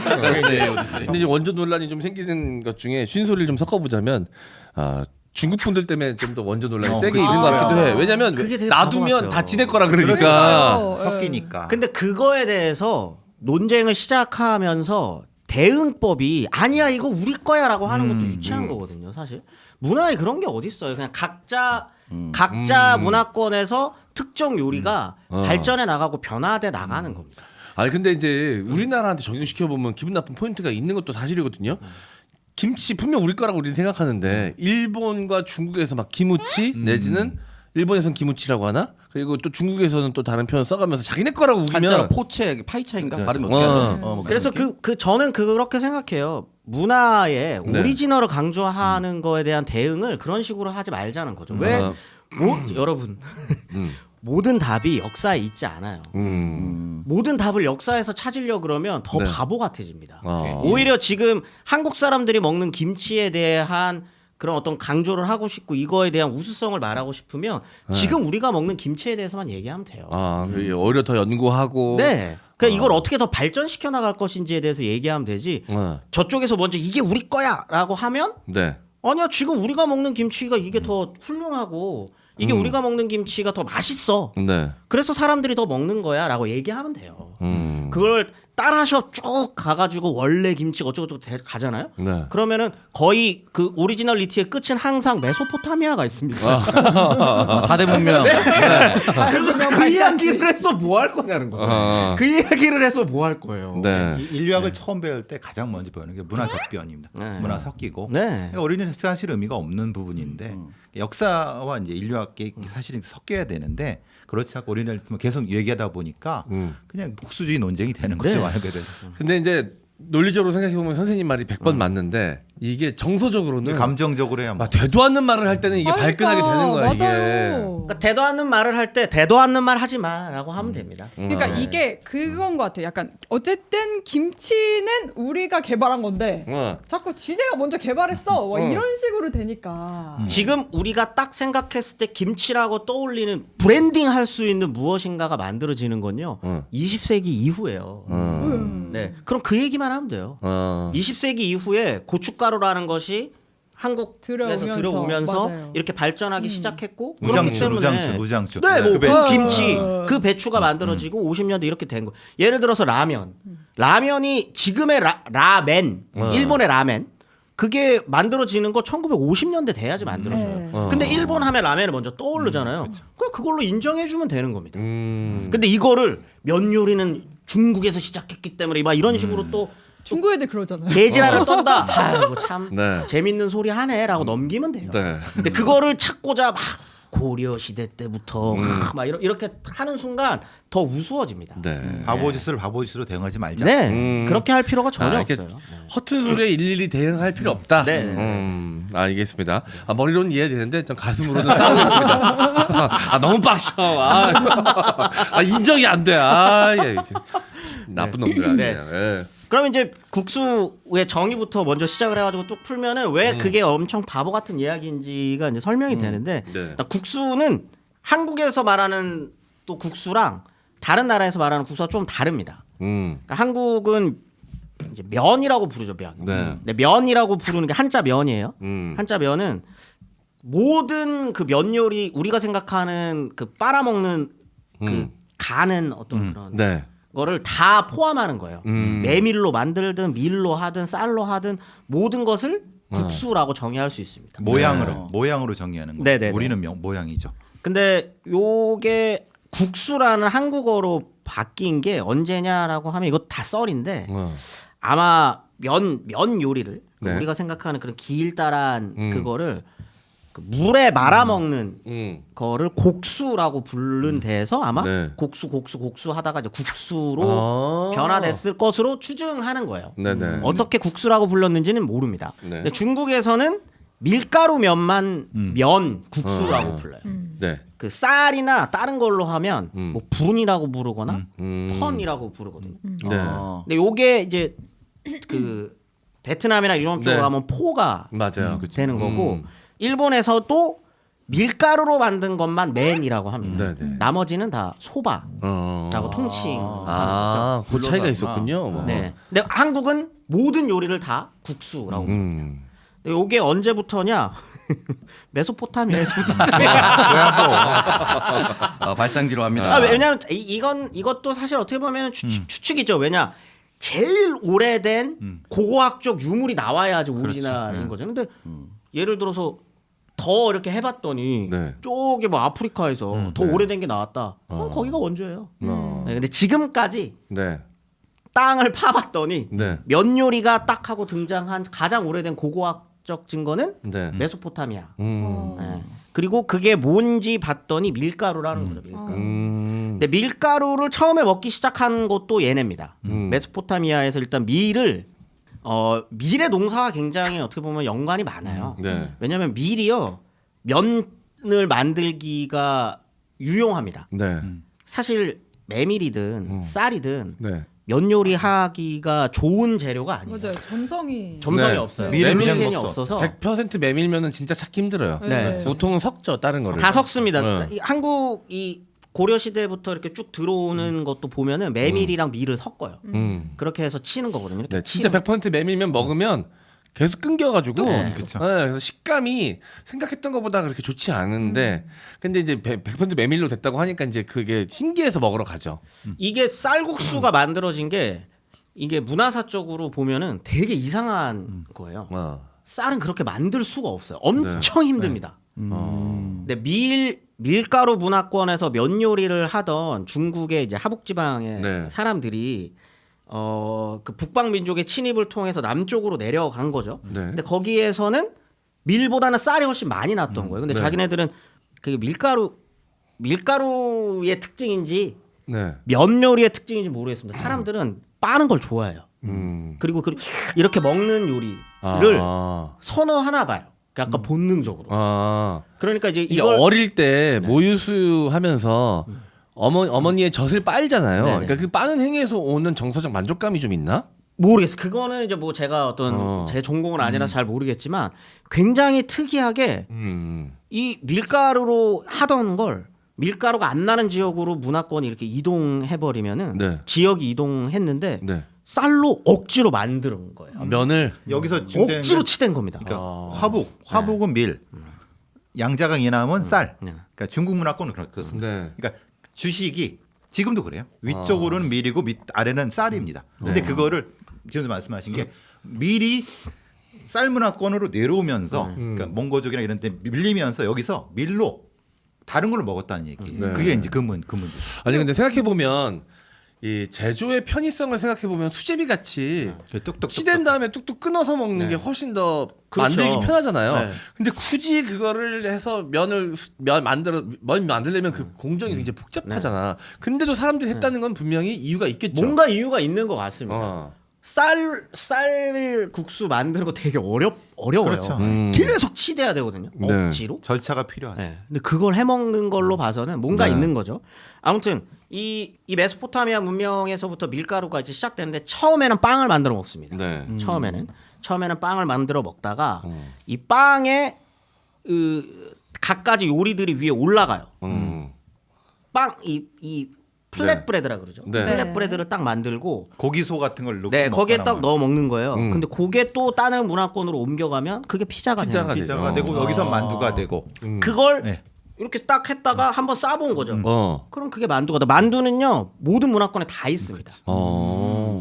글라세이 오디세이. 근데 이제 원조 논란이 좀 생기는 것 중에 쉰소리를 좀 섞어보자면 중국 분들 때문에 좀 더 원조 논란이 세게 그치. 있는 것 같기도 해. 왜냐면 그게 되게 바보 놔두면 같아요. 다 지낼 거라 그러니까. 그러니까요. 섞이니까. 근데 그거에 대해서 논쟁을 시작하면서 대응법이 아니야 이거 우리 거야라고 하는 것도 유치한 거거든요. 사실 문화에 그런 게 어디 있어요. 그냥 각자 문화권에서 특정 요리가 발전해 나가고 변화돼 나가는 겁니다. 아니 근데 이제 우리나라한테 적용시켜 보면 기분 나쁜 포인트가 있는 것도 사실이거든요. 김치 분명 우리 거라고 우리는 생각하는데 일본과 중국에서 막 기무치 내지는 일본에서는 기무치라고 하나? 그리고 또 중국에서는 또 다른 표현 써가면서 자기네 거라고 한자로 우기면 포체 파이차인가 발음이 어떻게 하죠? 뭐 그래서 그런 그 저는 그렇게 생각해요. 문화의 네. 오리지널을 강조하는 거에 대한 대응을 그런 식으로 하지 말자는 거죠. 왜? 여러분 모든 답이 역사에 있지 않아요. 모든 답을 역사에서 찾으려 그러면 더 네. 바보 같아집니다. 어. 오히려 지금 한국 사람들이 먹는 김치에 대한 그런 어떤 강조를 하고 싶고 이거에 대한 우수성을 말하고 싶으면 지금 우리가 먹는 김치에 대해서만 얘기하면 돼요. 오히려 더 연구하고. 네. 그러니까 이걸 어떻게 더 발전시켜 나갈 것인지에 대해서 얘기하면 되지. 저쪽에서 먼저 이게 우리 거야라고 하면 네. 아니야 지금 우리가 먹는 김치가 이게 더 훌륭하고 이게 우리가 먹는 김치가 더 맛있어. 네. 그래서 사람들이 더 먹는 거야라고 얘기하면 돼요. 그걸 따라서 쭉 가가지고 원래 김치가 어쩌고저쩌고 가잖아요. 네. 그러면은 거의 그 오리지널리티의 끝은 항상 메소포타미아가 있습니다. 아, 4대 문명. 그 이야기를 해서 뭐 할 거냐는 거예요. 그 이야기를 해서 뭐 할 거예요. 네. 인류학을 처음 배울 때 가장 먼저 배우는 게 문화 접변입니다. 네. 문화 섞이고. 네. 어린이는 사실 의미가 없는 부분인데 역사와 이제 인류학이 사실은 섞여야 되는데 그렇지 않고 어린이를 계속 얘기하다 보니까 그냥 복수주의 논쟁이 되는 거죠. 네. 말 그대로. 근데 이제 논리적으로 생각해 보면 선생님 말이 100번 맞는데 이게 정서적으로는 감정적으로 해야 되도 않는 말을 할 때는 이게 맞아. 발끈하게 되는 거야 이게. 맞아요. 그러니까 대도 않는 말을 할 때 대도 않는 말 하지 마라고 하면 됩니다. 그러니까 이게 그건 것 같아요. 약간 어쨌든 김치는 우리가 개발한 건데 자꾸 지네가 먼저 개발했어. 와, 이런 식으로 되니까. 지금 우리가 딱 생각했을 때 김치라고 떠올리는 브랜딩 할 수 있는 무엇인가가 만들어지는 건요. 20세기 이후예요. 네. 그럼 그 얘기만 하면 돼요. 20세기 이후에 고춧가루라는 것이 한국에서 들어오면서 맞아요. 이렇게 발전하기 시작했고 그렇기 때문에 무장추. 네, 뭐 그 그 김치, 그 배추가 만들어지고 50년대 이렇게 된 거. 예를 들어서 라면이 지금의 라멘, 일본의 라멘. 그게 만들어지는 거 1950년대 돼야지 만들어져요. 근데 일본 하면 라멘을 먼저 떠오르잖아요. 그걸로 인정해주면 되는 겁니다. 근데 이거를 면 요리는 중국에서 시작했기 때문에 막 이런 식으로 또 중국 애들 그러잖아요. 개지랄을 떤다. 아이고 참 네. 재밌는 소리 하네라고 넘기면 돼요. 네. 근데 그거를 찾고자 막 고려 시대 때부터 막 이렇게 하는 순간 더 우스워집니다. 네. 바보짓을 바보짓으로 대응하지 말자. 네, 그렇게 할 필요가 전혀 이렇게 없어요. 허튼 소리에 일일이 대응할 필요 없다. 네. 알겠습니다. 머리로는 이해되는데 전 가슴으로는 싸우겠습니다. 너무 빡쳐. 인정이 안 돼. 예. 나쁜 놈들 아니에요. 네. 예. 그러면 이제 국수의 정의부터 먼저 시작을 해가지고 쭉 풀면은 왜 그게 엄청 바보 같은 이야기인지가 이제 설명이 되는데 네. 국수는 한국에서 말하는 또 국수랑 다른 나라에서 말하는 국수가 좀 다릅니다. 그러니까 한국은 이제 면이라고 부르죠, 면. 네. 근데 면이라고 부르는 게 한자 면이에요. 한자 면은 모든 그 면 요리 우리가 생각하는 그 빨아먹는 그 가는 어떤 그런 네. 거를 다 포함하는 거예요. 메밀로 만들든 밀로 하든 쌀로 하든 모든 것을 국수라고 정의할 수 있습니다. 모양으로 정의하는 거. 네네네. 우리는 모양이죠. 근데 요게 국수라는 한국어로 바뀐 게 언제냐라고 하면 이거 다 썰인데 아마 면 요리를 네. 우리가 생각하는 그런 길다란 그거를 그 물에 말아 먹는 거를 곡수라고 부른 데에서 아마 네. 곡수 하다가 이제 국수로 변화됐을 것으로 추정하는 거예요. 네네. 어떻게 국수라고 불렀는지는 모릅니다. 네. 근데 중국에서는 밀가루 면만 면 국수라고 불러요. 네. 그 쌀이나 다른 걸로 하면 뭐 분이라고 부르거나 펀이라고 부르거든요. 네. 근데 요게 이제 그 베트남이나 이런 쪽으로 네. 가면 포가 맞아요. 되는 거고 일본에서도 밀가루로 만든 것만 맨이라고 합니다. 네네. 나머지는 다 소바라고 통칭. 그 차이가 있었군요. 뭐. 네. 근데 한국은 모든 요리를 다 국수라고. 근데 요게 언제부터냐? 메소포타미아에서부터. 발상지로 합니다. 왜냐하면 이것도 사실 어떻게 보면 추측이죠. 왜냐 제일 오래된 고고학적 유물이 나와야지 오리지널인 거죠. 근데 예를 들어서 더 이렇게 해봤더니 네. 저기 뭐 아프리카에서 더 오래된 게 나왔다. 거기가 원조예요. 네, 근데 지금까지 네. 땅을 파봤더니 네. 면 요리가 딱 하고 등장한 가장 오래된 고고학적 증거는 네. 메소포타미아. 네. 그리고 그게 뭔지 봤더니 밀가루라는 거죠. 밀가루. 근데 밀가루를 처음에 먹기 시작한 곳도 얘네입니다. 메소포타미아에서 일단 밀의 농사가 굉장히 어떻게 보면 연관이 많아요. 네. 왜냐하면 밀이요 면을 만들기가 유용합니다. 네. 사실 메밀이든 쌀이든 네. 면 요리하기가 좋은 재료가 아니에요. 맞아요. 점성이 네. 없어요. 밀은 메밀 그냥 캔이 없어. 없어서 100% 메밀면은 진짜 찾기 힘들어요. 네. 보통은 섞죠 다른 거를. 다 섞습니다. 네. 이 한국 이 고려 시대부터 이렇게 쭉 들어오는 것도 보면은 메밀이랑 밀을 섞어요. 그렇게 해서 치는 거거든요. 이렇게 네, 진짜 100% 메밀면 먹으면 계속 끊겨가지고 그쵸. 그래서 식감이 생각했던 것보다 그렇게 좋지 않은데 근데 이제 100% 메밀로 됐다고 하니까 이제 그게 신기해서 먹으러 가죠. 이게 쌀국수가 만들어진 게 이게 문화사적으로 보면은 되게 이상한 거예요. 쌀은 그렇게 만들 수가 없어요. 엄청 힘듭니다. 근데 밀가루 문화권에서 면 요리를 하던 중국의 이제 하북지방의 네. 사람들이 그 북방 민족의 침입을 통해서 남쪽으로 내려간 거죠. 네. 근데 거기에서는 밀보다는 쌀이 훨씬 많이 났던 거예요. 근데 네. 자기네들은 그 밀가루의 특징인지 네. 면 요리의 특징인지 모르겠습니다. 사람들은 빠는 걸 좋아해요. 그리고 이렇게 먹는 요리를 선호하나 봐요. 약간 본능적으로. 그러니까 이제 이게 이걸 어릴 때 모유수유 하면서 어머니의 젖을 빨잖아요. 네네. 그러니까 그 빠는 행위에서 오는 정서적 만족감이 좀 있나? 모르겠어요. 그거는 이제 뭐 제가 어떤 제 전공은 아니라서 잘 모르겠지만 굉장히 특이하게 이 밀가루로 하던 걸 밀가루가 안 나는 지역으로 문화권이 이렇게 이동해 버리면은 네. 지역이 이동했는데 네. 쌀로 억지로 만드는 거예요. 면을 여기서 중요한 억지로 건 치댄 겁니다. 그러니까 화북은 밀, 양자강 이남은 쌀. 그러니까 중국 문화권은 그렇습니다. 네. 그러니까 주식이 지금도 그래요. 위쪽으로는 밀이고 밑 아래는 쌀입니다. 근데 그거를 지금 말씀하신 게 밀이 쌀 문화권으로 내려오면서 그러니까 몽고족이나 이런 데 밀리면서 여기서 밀로 다른 걸로 먹었다는 얘기. 네. 그게 이제 그 문제. 아니 근데 생각해 보면 이 제조의 편의성을 생각해 보면 수제비 같이 뚝뚝 치댄 다음에 뚝뚝 끊어서 먹는 게 훨씬 더 그렇죠. 만들기 편하잖아요. 네. 근데 굳이 그거를 해서 면 만들려면 그 공정이 굉장히 복잡하잖아. 근데도 사람들이 했다는 건 분명히 이유가 있겠죠. 뭔가 이유가 있는 것 같습니다. 쌀 국수 만드는 거 되게 어려워요. 그렇죠. 계속 치대야 되거든요. 네. 억지로. 절차가 필요하죠. 네. 근데 그걸 해먹는 걸로 봐서는 뭔가 네. 있는 거죠. 아무튼 이 메소포타미아 문명에서부터 밀가루가 이제 시작되는데 처음에는 빵을 만들어 먹습니다. 네. 처음에는 빵을 만들어 먹다가 이 빵에 갖가지 요리들이 위에 올라가요. 빵 이 플랫 브레드라 그러죠. 네. 플랫 브레드를 딱 만들고 고기소 같은 걸 넣고 네, 거기에 딱 먹거나 넣어 먹는 거예요. 근데 그게 또 다른 문화권으로 옮겨가면 그게 피자가 되는 거예요. 피자가 되고 여기서 만두가 되고 그걸 네. 이렇게 딱 했다가 한번 싸본 거죠. 어. 그럼 그게 만두가 돼. 만두는요 모든 문화권에 다 있습니다.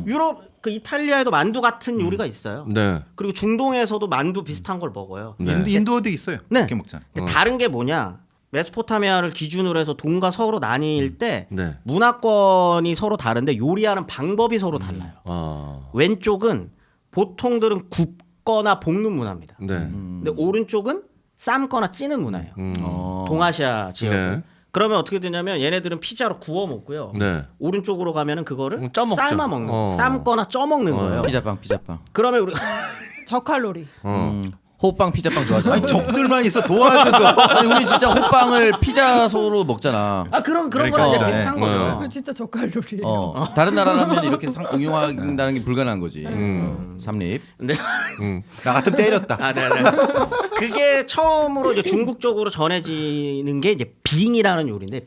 유럽 그 이탈리아에도 만두 같은 요리가 있어요. 네. 그리고 중동에서도 만두 비슷한 걸 먹어요. 네. 인도도 있어요. 네. 그렇게 먹잖아요. 근데 다른 게 뭐냐? 메소포타미아를 기준으로 해서 동과 서로 나뉠 때 네. 문화권이 서로 다른데 요리하는 방법이 서로 달라요. 왼쪽은 보통들은 굽거나 볶는 문화입니다. 네. 근데 오른쪽은 삶거나 찌는 문화예요. 동아시아 지역은. 네. 그러면 어떻게 되냐면 얘네들은 피자로 구워 먹고요. 네. 오른쪽으로 가면은 그거를 쪄 먹죠. 삶아 먹는 거예요. 삶거나 쪄 먹는 거예요. 피자빵. 그러면 우리 저칼로리. 호빵 피자빵 좋아하잖아. 아니 적들만 있어 도와줘서 아니 우리 진짜 호빵을 피자소로 먹잖아. 그런 그러니까. 거랑 이제 네. 비슷한 거죠. 그거 진짜 저칼로리예요. 다른 나라라면 이렇게 응용한다는 게 불가능한 거지. 삼립. 근데 나 같으면 때렸다. 아, 네네. 그게 처음으로 이제 중국 쪽으로 전해지는 게 이제 빙이라는 요리인데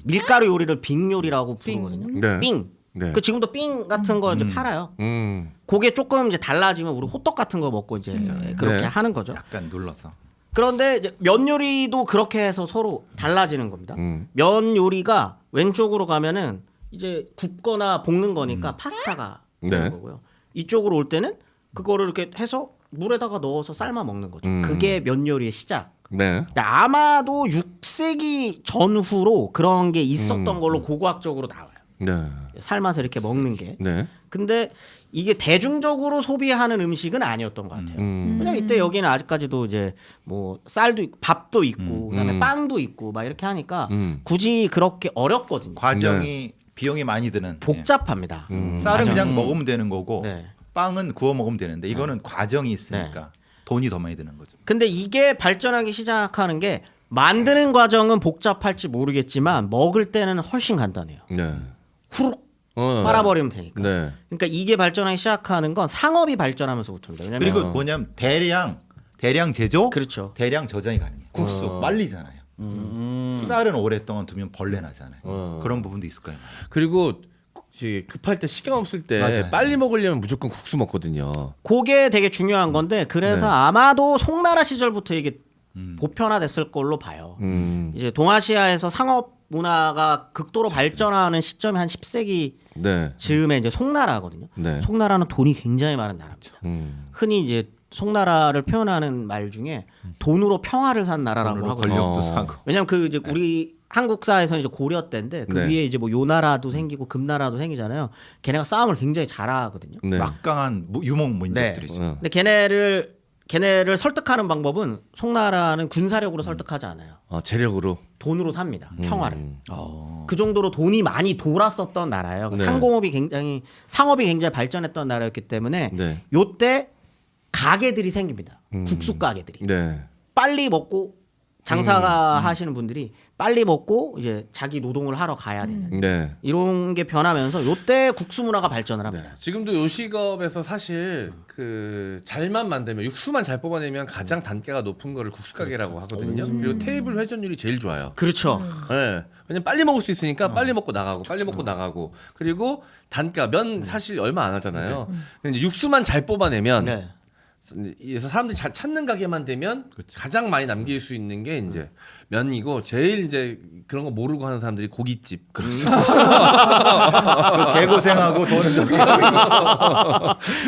밀가루 요리를 빙 요리라고 부르거든요. 네. 빙. 네. 그 지금도 빙 같은 거 이제 팔아요. 음. 그게 조금 이제 달라지면 우리 호떡 같은 거 먹고 이제 그렇게 네. 하는 거죠. 약간 눌러서. 그런데 이제 면 요리도 그렇게 해서 서로 달라지는 겁니다. 음. 면 요리가 왼쪽으로 가면은 이제 굽거나 볶는 거니까 파스타가 되는 네. 거고요. 이쪽으로 올 때는 그거를 이렇게 해서 물에다가 넣어서 삶아 먹는 거죠. 그게 면 요리의 시작. 네. 근데 아마도 6세기 전후로 그런 게 있었던 걸로 고고학적으로 나와요. 네. 삶아서 이렇게 먹는 게. 네. 근데 이게 대중적으로 소비하는 음식은 아니었던 것 같아요. 왜냐면 이때 여기는 아직까지도 이제 뭐 쌀도 있고 밥도 있고 그다음에 빵도 있고 막 이렇게 하니까 굳이 그렇게 어렵거든요. 과정이 비용이 많이 드는. 복잡합니다. 쌀은 그냥 먹으면 되는 거고 네. 빵은 구워 먹으면 되는데 이거는 과정이 있으니까 돈이 더 많이 드는 거죠. 근데 이게 발전하기 시작하는 게 만드는 과정은 복잡할지 모르겠지만 먹을 때는 훨씬 간단해요. 네. 후룩 빨아버리면 되니까. 네. 그러니까 이게 발전하기 시작하는 건 상업이 발전하면서부터입니다. 왜냐면 그리고 뭐냐면 대량 제조, 그렇죠. 대량 저장이 가능해요. 국수 빨리잖아요. 쌀은 오랫동안 두면 벌레 나잖아요. 그런 부분도 있을 거예요. 그리고 급할 때 시간 없을 때 맞아요. 빨리 먹으려면 무조건 국수 먹거든요. 그게 되게 중요한 건데 그래서 네. 아마도 송나라 시절부터 이게 보편화됐을 걸로 봐요. 이제 동아시아에서 상업 문화가 극도로 발전하는 시점이 한 10세기 네. 즈음에 이제 송나라거든요. 네. 송나라는 돈이 굉장히 많은 나라입니다. 흔히 이제 송나라를 표현하는 말 중에 돈으로 평화를 산 나라라고 돈으로 하거든요. 권력도 사고. 왜냐면 그 이제 우리 한국사에서 이제 고려 때인데 그 네. 위에 이제 뭐 요나라도 생기고 금나라도 생기잖아요. 걔네가 싸움을 굉장히 잘하거든요. 네. 막강한 유목민족들이죠. 근데 걔네를 설득하는 방법은 송나라는 군사력으로 설득하지 않아요. 재력으로. 돈으로 삽니다. 평화를. 그 정도로 돈이 많이 돌았었던 나라예요. 네. 상공업이 굉장히 상업이 굉장히 발전했던 나라였기 때문에 네. 요때 가게들이 생깁니다. 국수 가게들이. 네. 빨리 먹고 장사가 하시는 분들이 빨리 먹고 이제 자기 노동을 하러 가야 되는 네. 이런 게 변하면서 요때 국수 문화가 발전을 합니다. 네. 지금도 요식업에서 사실 그 잘만 만들면 육수만 잘 뽑아내면 가장 단가가 높은 거를 국수 가게라고 하거든요. 그리고 테이블 회전율이 제일 좋아요. 그렇죠. 네. 왜냐면 빨리 먹을 수 있으니까 빨리 먹고 나가고 빨리 먹고 나가고 그리고 단가 면 사실 얼마 안 하잖아요. 근데 이제 육수만 잘 뽑아내면 네. 그래서 사람들이 잘 찾는 가게만 되면 가장 많이 남길 수 있는 게 이제 면이고 제일 이제 그런 거 모르고 하는 사람들이 고깃집. 그 개고생하고 돈은 저기.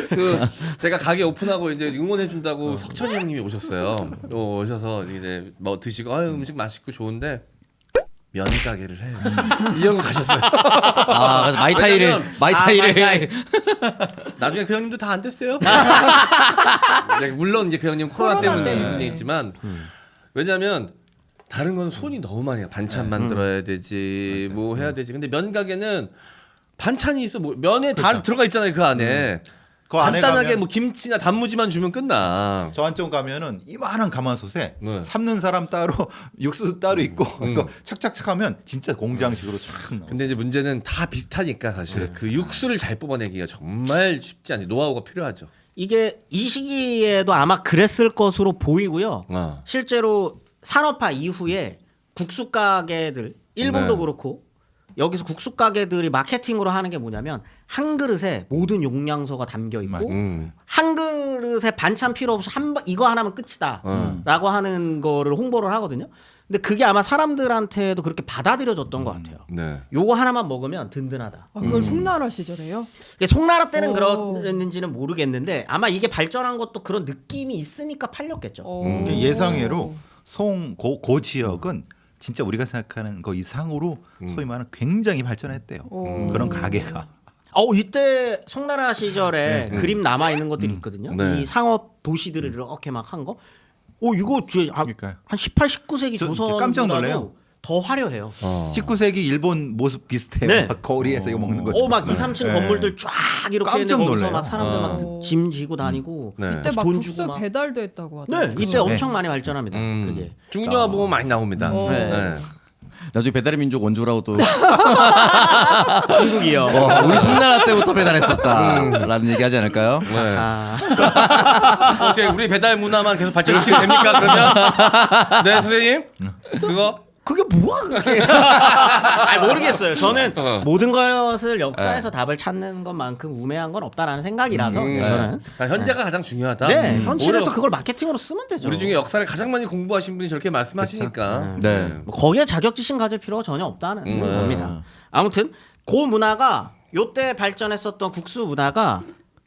그 제가 가게 오픈하고 이제 응원해 준다고 석천이 형님이 오셨어요. 오셔서 이제 뭐 드시고 음식 맛있고 좋은데 면 가게를 해요. 이 형이 가셨어요. 그래서 마이타이를 나중에 그 형님도 다 안 됐어요. 물론 이제 그 형님 코로나 때문에 있지만 왜냐하면 다른 건 손이 너무 많이 가. 반찬 만들어야 되지, 뭐 해야 되지. 근데 면 가게는 반찬이 있어. 뭐 면에 다 들어가 있잖아요 그 안에. 그 안에 간단하게 가면 뭐 김치나 단무지만 주면 끝나. 저 안쪽 가면은 이만한 가마솥에 네. 삶는 사람 따로 육수 따로 있고 이거 착착착 하면 진짜 공장식으로 촥 나와. 근데 이제 문제는 다 비슷하니까 사실 그 육수를 잘 뽑아내기가 정말 쉽지 않지. 노하우가 필요하죠. 이게 이 시기에도 아마 그랬을 것으로 보이고요. 실제로 산업화 이후에 국수 가게들 일본도 네. 그렇고 여기서 국수 가게들이 마케팅으로 하는 게 뭐냐면 한 그릇에 모든 용량소가 담겨 있고 한 그릇에 반찬 필요 없어 이거 하나면 끝이다라고 하는 거를 홍보를 하거든요. 근데 그게 아마 사람들한테도 그렇게 받아들여졌던 것 같아요. 네. 요거 하나만 먹으면 든든하다. 아, 그걸 송나라 시절에요? 송나라 때는 오. 그랬는지는 모르겠는데 아마 이게 발전한 것도 그런 느낌이 있으니까 팔렸겠죠. 예상외로 고 지역은 진짜 우리가 생각하는 거 이상으로 소위 말하는 굉장히 발전했대요. 그런 가게가. 이때 송나라 시절에 그림 남아 있는 것들이 있거든요. 네. 이 상업 도시들을 이렇게 막 한 거. 이거 한 그러니까요. 18, 19세기 저 조선 깜짝 놀래요. 더 화려해요. 19세기 일본 모습 비슷해요. 네. 막 거리에서 이거 먹는 거죠. 막 2, 3층 건물들 쫙 이렇게 깜짝 있는데 거기서 놀래요. 막 사람들 막 짐 지고 다니고 네. 이때 막 돈 국수 주고 막. 배달도 했다고 네, 하더라고요. 이때 엄청 많이 발전합니다. 그게. 중국 영화 보면 많이 나옵니다. 네. 네. 나중에 배달의 민족 원조라고 또 중국이요. 우리 송나라 때부터 배달했었다라는 얘기 하지 않을까요? 네. 아, 어떻게 우리 배달 문화만 계속 발전시키면 됩니까? 그러면 네 선생님 그거 그게 뭐야 그게? 모르겠어요. 저는 모든 것을 역사에서 답을 찾는 것만큼 우매한 건 없다라는 생각이라서 저는 현재가 가장 중요하다. 네, 현실에서 오히려 그걸 마케팅으로 쓰면 되죠. 우리 중에 역사를 가장 많이 공부하신 분이 저렇게 말씀하시니까. 네. 뭐 거기에 자격지심 가질 필요가 전혀 없다는 겁니다. 아무튼 그 문화가 요때 발전했었던 국수 문화가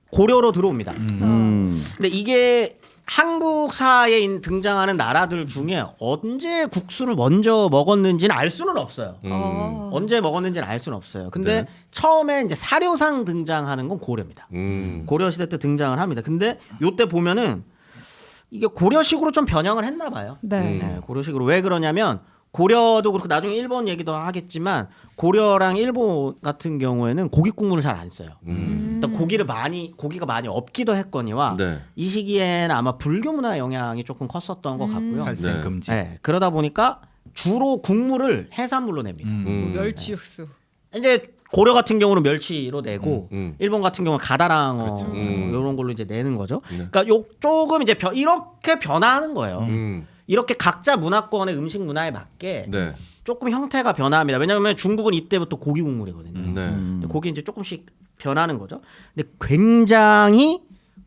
고려로 들어옵니다. 근데 이게 한국사에 등장하는 나라들 중에 언제 국수를 먼저 먹었는지는 알 수는 없어요. 언제 먹었는지는 알 수는 없어요. 근데 네. 처음에 이제 사료상 등장하는 건 고려입니다. 고려 시대 때 등장을 합니다. 근데 요때 보면은 이게 고려식으로 좀 변형을 했나 봐요. 네. 고려식으로 왜 그러냐면 고려도 그렇고 나중에 일본 얘기도 하겠지만 고려랑 일본 같은 경우에는 고기 국물을 잘 안 써요. 일단 고기가 많이 없기도 했거니와 네. 이 시기에는 아마 불교 문화 영향이 조금 컸었던 것 같고요. 살생 네. 금지. 네, 그러다 보니까 주로 국물을 해산물로 냅니다. 뭐 멸치 육수. 이제 고려 같은 경우는 멸치로 내고 일본 같은 경우는 가다랑어 그렇죠. 이런 걸로 이제 내는 거죠. 네. 그러니까 요 조금 이제 이렇게 변화하는 거예요. 이렇게 각자 문화권의 음식 문화에 맞게 네. 조금 형태가 변화합니다. 왜냐하면 중국은 이때부터 고기 국물이거든요. 네. 고기 이제 조금씩 변하는 거죠. 근데 굉장히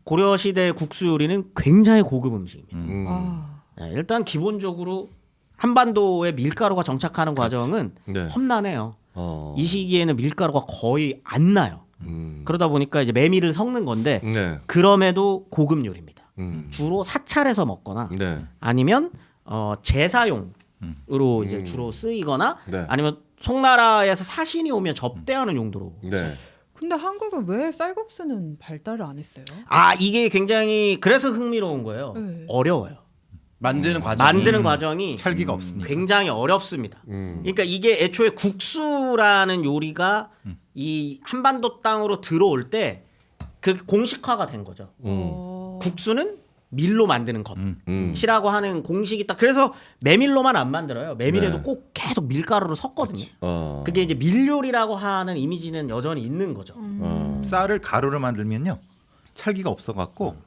고려 시대 국수 요리는 굉장히 고급 음식입니다. 아. 네, 일단 기본적으로 한반도에 밀가루가 정착하는 과정은 네. 험난해요. 이 시기에는 밀가루가 거의 안 나요. 그러다 보니까 이제 메밀을 섞는 건데 네. 그럼에도 고급 요리입니다. 주로 사찰에서 먹거나 네. 아니면 제사용으로 이제 주로 쓰이거나 네. 아니면 송나라에서 사신이 오면 접대하는 용도로. 네. 근데 한국은 왜 쌀국수는 발달을 안 했어요? 이게 굉장히 그래서 흥미로운 거예요. 네. 어려워요. 만드는 과정. 만드는 과정이 찰기가 없으니까. 굉장히 어렵습니다. 그러니까 이게 애초에 국수라는 요리가 이 한반도 땅으로 들어올 때 그 공식화가 된 거죠. 국수는 밀로 만드는 것이라고 하는 공식이 딱 그래서 메밀로만 안 만들어요. 메밀에도 네. 꼭 계속 밀가루를 섞거든요. 어. 그게 이제 밀요리라고 하는 이미지는 여전히 있는 거죠. 쌀을 가루로 만들면요 찰기가 없어갖고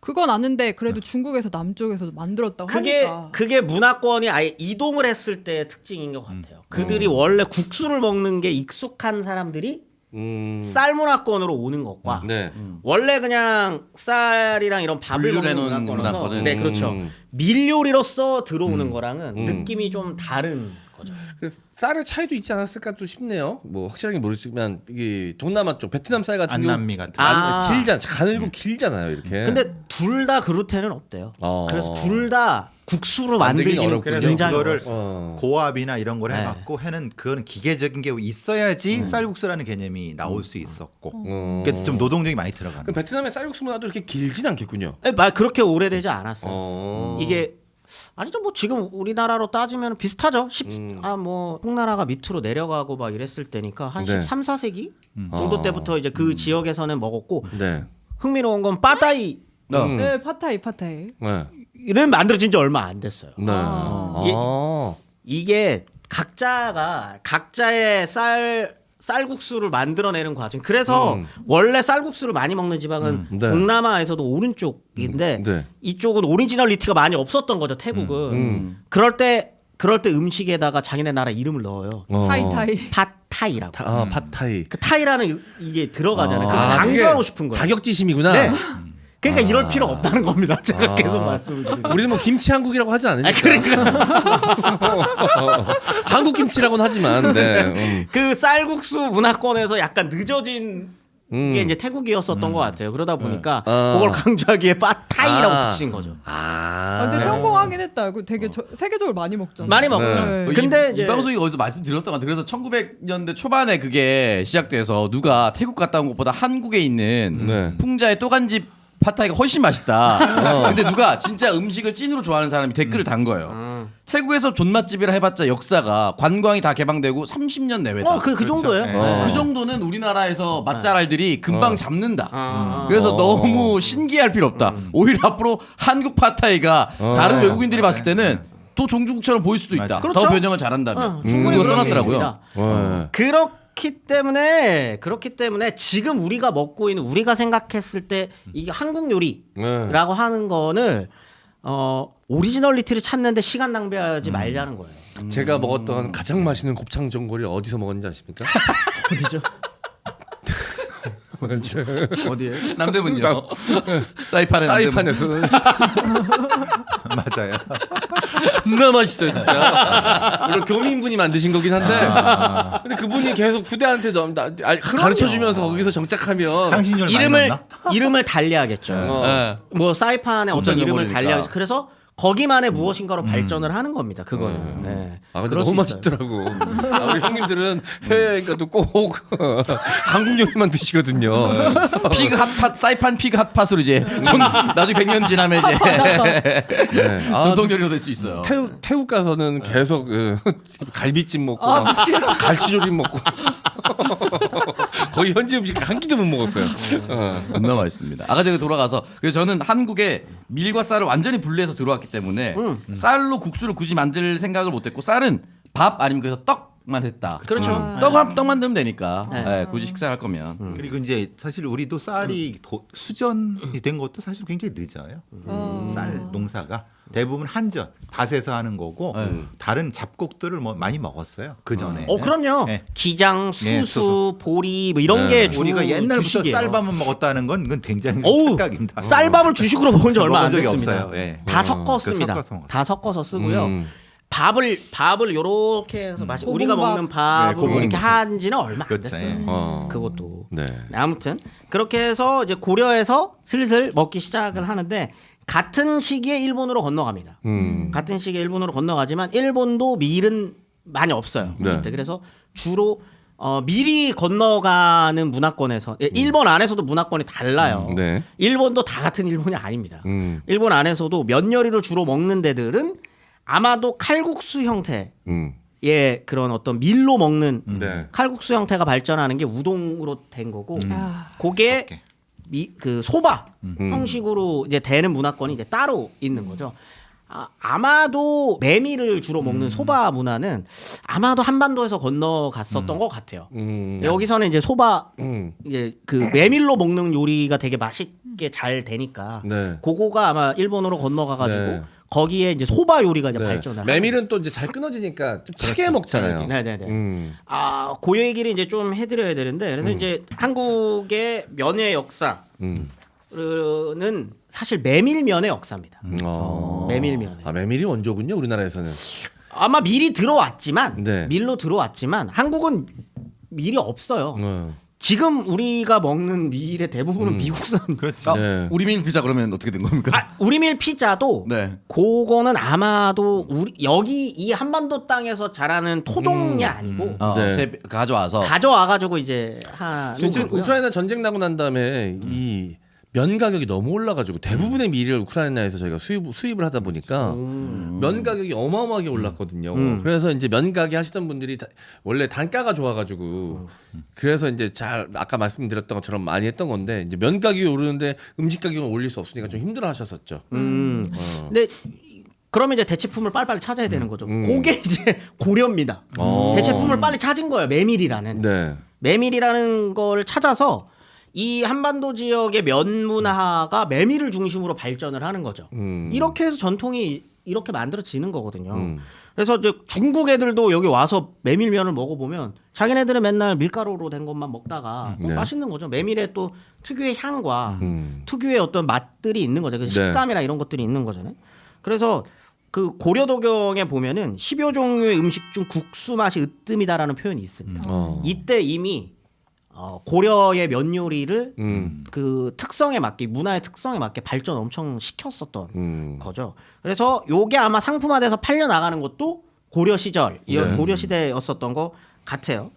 그건 아는데 그래도 중국에서 남쪽에서 만들었다고 그게 하니까. 그게 문화권이 아예 이동을 했을 때의 특징인 것 같아요. 그들이 원래 국수를 먹는 게 익숙한 사람들이 쌀 문화권으로 오는 것과 네. 원래 그냥 쌀이랑 이런 밥을 먹는 분류해놓은 문화권에서 문화권은. 네 그렇죠. 밀요리로서 들어오는 거랑은 느낌이 좀 다른 거죠. 그래서 쌀의 차이도 있지 않았을까 또 싶네요. 뭐 확실하게 모르지만 이게 동남아 쪽 베트남 쌀 같은 경우 안남미 같은. 길잖아. 가늘고 길잖아요. 이렇게. 근데 둘 다 그루텐은 없대요. 그래서 둘 다 국수로 만들긴 만들기는 어렵군요. 그래서 굉장히 그거를 어려워요. 고압이나 이런 걸 네. 해갖고 해는 그거는 기계적인 게 있어야지 쌀국수라는 개념이 나올 수 있었고 그게 좀 노동력이 많이 들어가는. 그럼 베트남의 쌀국수 문화도 이렇게 길진 않겠군요. 그렇게 오래되지 않았어요. 이게 아니죠. 뭐 지금 우리나라로 따지면 비슷하죠. 뭐 홍나라가 밑으로 내려가고 막 이랬을 때니까 한 네. 13, 14세기 정도 때부터 이제 그 지역에서는 먹었고 네. 흥미로운 건 빠다이 네, 파타이. 네. 이런 만들어진 지 얼마 안 됐어요. 네. 이게 각자의 쌀국수를 만들어내는 과정. 그래서 원래 쌀국수를 많이 먹는 지방은 네. 동남아에서도 오른쪽인데 네. 이쪽은 오리지널리티가 많이 없었던 거죠. 태국은. 그럴 때 음식에다가 자기네 나라 이름을 넣어요. 타이타이. 팟타이라고. 팟타이. 그 타이라는 이게 들어가잖아요. 그래서 그게 강조하고 싶은 거예요. 자격지심이구나. 네. 그러니까 이럴 필요 없다는 겁니다. 제가 계속 말씀을 드리는. 우리는 뭐 김치 한국이라고 하진 않으니까. 한국 김치라고는 하지만, 네. 그 쌀국수 문화권에서 약간 늦어진 게 이제 태국이었었던 것 같아요. 그러다 보니까 그걸 강조하기에 빠타이라고 붙인 거죠. 근데 성공하긴 했다. 그 되게 세계적으로 많이 먹잖아. 많이 먹죠. 네. 근데 이 이제 방송이 어디서 말씀드렸던 것 같아요. 그래서 1900년대 초반에 그게 시작돼서 누가 태국 갔다 온 것보다 한국에 있는 네. 풍자의 또간집 팟타이가 훨씬 맛있다. 근데 누가 진짜 음식을 찐으로 좋아하는 사람이 댓글을 단 거예요. 태국에서 존맛집이라 해봤자 역사가 관광이 다 개방되고 30년 내외다. 그 정도예요. 네. 그 정도는 우리나라에서 맛잘알들이 금방 잡는다. 그래서 그래서 너무 신기할 필요 없다. 오히려 앞으로 한국 팟타이가 다른 외국인들이 봤을 때는 또 종주국처럼 보일 수도 있다. 맞아. 그렇죠? 더 변형을 잘한다면. 충분히 이거 그럴 수 써놨더라고요. 있습니다. 그렇기 때문에 지금 우리가 먹고 있는 우리가 생각했을 때 이게 한국 요리라고 하는 거는 오리지널리티를 찾는데 시간 낭비하지 말자는 거예요. 제가 먹었던 가장 맛있는 곱창 전골이 어디서 먹었는지 아십니까? 어디죠? 어디에? 남대문요. 사이판에 남대문. 사이판에서 맞아요. 존나 맛있어요 진짜. 물론 교민분이 만드신 거긴 한데 근데 그분이 계속 후대한테 가르쳐주면서 거기서 정착하면 향신료를 많이 넣나? 이름을 달리하겠죠. 네. 뭐 사이판의 어떤 이름을 전골이니까. 달리하겠죠. 그래서 거기만의 무엇인가로 발전을 하는 겁니다. 그거는. 네. 근데 그럴 너무 수 있어요. 맛있더라고. 우리 형님들은 해외 가도 꼭 한국 요리만 드시거든요. 피그 핫팟 사이판 피그 핫팟으로 이제 나중에 100년 지나면 이제 네. 전통 요리로 될 수 있어요. 태국 가서는 계속 갈비찜 먹고 미친. 갈치조림 먹고 거의 현지 음식 한 끼도 못 먹었어요. 겁나 맛있습니다. 아까 제가 돌아가서 그래서 저는 한국에 밀과 쌀을 완전히 분리해서 들어왔기 때문에 쌀로 국수를 굳이 만들 생각을 못했고 쌀은 밥 아니면 그래서 떡만 했다. 그렇죠. 떡 만들면 되니까 굳이 식사할 거면. 그리고 이제 사실 우리도 쌀이 수전이 된 것도 사실 굉장히 늦어요. 쌀 농사가 대부분 한전 밭에서 하는 거고 다른 잡곡들을 뭐 많이 먹었어요 그 전에. 그럼요. 네. 기장, 수수, 네, 수수. 보리 뭐 이런 게 우리가 옛날부터 주식이에요. 쌀밥만 먹었다는 건 이건 굉장히 어우, 착각입니다. 쌀밥을 주식으로 먹은 지 얼마 안 먹은 적이 됐습니다. 없어요. 예. 다 섞었습니다. 섞어서 먹었어요. 다 섞어서 쓰고요. 밥을 요렇게 해서 우리가 고봉밥. 먹는 밥으로 고봉밥. 이렇게 한지는 얼마 안 그렇죠. 됐어요. 예. 그것도. 네. 아무튼 그렇게 해서 이제 고려에서 슬슬 먹기 시작을 하는데 같은 시기에 일본으로 건너갑니다. 같은 시기에 일본으로 건너가지만 일본도 밀은 많이 없어요. 네. 그래서 주로 밀이 건너가는 문화권에서 일본 안에서도 문화권이 달라요. 네. 일본도 다 같은 일본이 아닙니다. 음. 일본 안에서도 면 요리를 주로 먹는 데들은 아마도 칼국수 형태의 그런 어떤 밀로 먹는 네. 칼국수 형태가 발전하는 게 우동으로 된 거고 아. 그게 오케이. 그 소바 형식으로 이제 되는 문화권이 이제 따로 있는 거죠. 아마도 메밀을 주로 먹는 소바 문화는 아마도 한반도에서 건너갔었던 것 같아요. 여기서는 이제 소바 이제 그 메밀로 먹는 요리가 되게 맛있게 잘 되니까 네. 그거가 아마 일본으로 건너가가지고 네. 거기에 이제 소바 요리가 이제 네. 발전을. 메밀은 또 이제 잘 끊어지니까 좀 차게 먹잖아요. 네네네. 그 얘기를 이제 좀 해드려야 되는데 그래서 이제 한국의 면의 역사는 사실 메밀면의 역사입니다. 메밀면에. 메밀이 원조군요, 우리나라에서는. 아마 밀이 들어왔지만 네. 밀로 들어왔지만 한국은 밀이 없어요. 지금 우리가 먹는 밀의 대부분은 미국산. 그렇죠. 네. 우리 밀 피자 그러면 어떻게 된 겁니까? 우리밀 피자도 네. 그거는 아마도 여기 이 한반도 땅에서 자라는 토종이 아니고 네. 가져와서 가져와가지고 이제 하는 지금 거고요. 우크라이나 전쟁 나고 난 다음에 이 면 가격이 너무 올라가지고 대부분의 미리를 우크라이나에서 저희가 수입을 하다 보니까 면 가격이 어마어마하게 올랐거든요. 그래서 이제 면 가게 하시던 분들이 원래 단가가 좋아가지고 그래서 이제 잘 아까 말씀드렸던 것처럼 많이 했던 건데 이제 면 가격이 오르는데 음식 가격은 올릴 수 없으니까 좀 힘들어하셨었죠. 근데 그러면 이제 대체품을 빨리빨리 찾아야 되는 거죠. 그게 이제 고려입니다. 대체품을 빨리 찾은 거예요. 메밀이라는. 네. 메밀이라는 걸 찾아서 이 한반도 지역의 면 문화가 메밀을 중심으로 발전을 하는 거죠. 이렇게 해서 전통이 이렇게 만들어지는 거거든요. 그래서 이제 중국 애들도 여기 와서 메밀면을 먹어보면 자기네들은 맨날 밀가루로 된 것만 먹다가 네. 맛있는 거죠. 메밀에 또 특유의 향과 특유의 어떤 맛들이 있는 거죠. 그래서 네. 식감이나 이런 것들이 있는 거잖아요. 그래서 그 고려도경에 보면은 10여 종류의 음식 중 국수 맛이 으뜸이다라는 표현이 있습니다. 이때 이미 고려의 면 요리를 그 특성에 맞게 문화의 특성에 맞게 발전 엄청 시켰었던 거죠. 그래서 요게 아마 상품화돼서 팔려 나가는 것도 고려 시절, 네. 고려 시대였었던 것 같아요.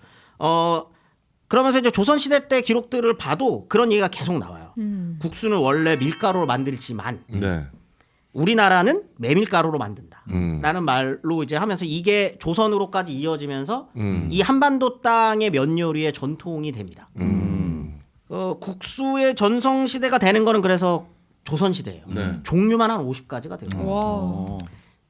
그러면서 이제 조선 시대 때 기록들을 봐도 그런 얘기가 계속 나와요. 국수는 원래 밀가루로 만들지만 네. 우리나라는 메밀가루로 만든다라는 말로 이제 하면서 이게 조선으로까지 이어지면서 이 한반도 땅의 면 요리의 전통이 됩니다. 국수의 전성 시대가 되는 거는 그래서 조선 시대예요. 네. 종류만 한 50가지가 돼요. 와.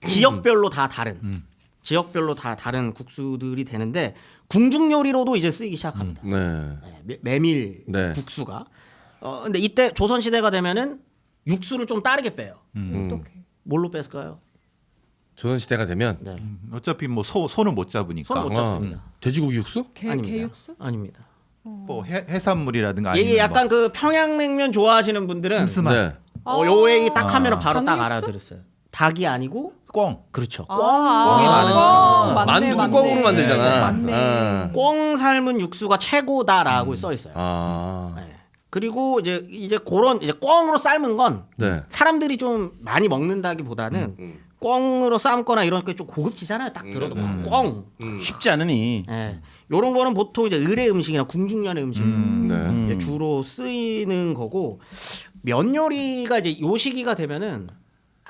지역별로 다 다른 지역별로 다 다른 국수들이 되는데 궁중 요리로도 이제 쓰이기 시작합니다. 네. 메밀 네. 국수가. 근데 이때 조선 시대가 되면은 육수를 좀 따르게 빼요. 어떻게? 뭘로 뺐을까요? 조선 시대가 되면 네. 어차피 뭐 소는 못 잡으니까 손 못 잡습니다. 돼지고기 육수? 아닙니다. 개육수? 아닙니다. 뭐 해산물이라든가 이게 아니면 약간 그 평양냉면 좋아하시는 분들은 슴슴한 네. 요 얘기 딱 하면 바로 딱 닭육수? 알아들었어요. 닭이 아니고 꽁. 그렇죠. 아, 꽁이 아, 많으니까. 맞네, 만두 꽁으로 만들잖아. 맞네. 아. 꽁 삶은 육수가 최고다라고 써 있어요. 아. 네. 그리고 이제 그런 이제 꽁으로 삶은 건 네. 사람들이 좀 많이 먹는다기보다는 꽁으로 삶거나 이런 게 좀 고급지잖아요. 딱 들어도 꽁. 쉽지 않으니. 예. 요런 거는 보통 이제 의례 음식이나 궁중련의 음식 네. 이제 주로 쓰이는 거고 면 요리가 이제 요 시기가 되면은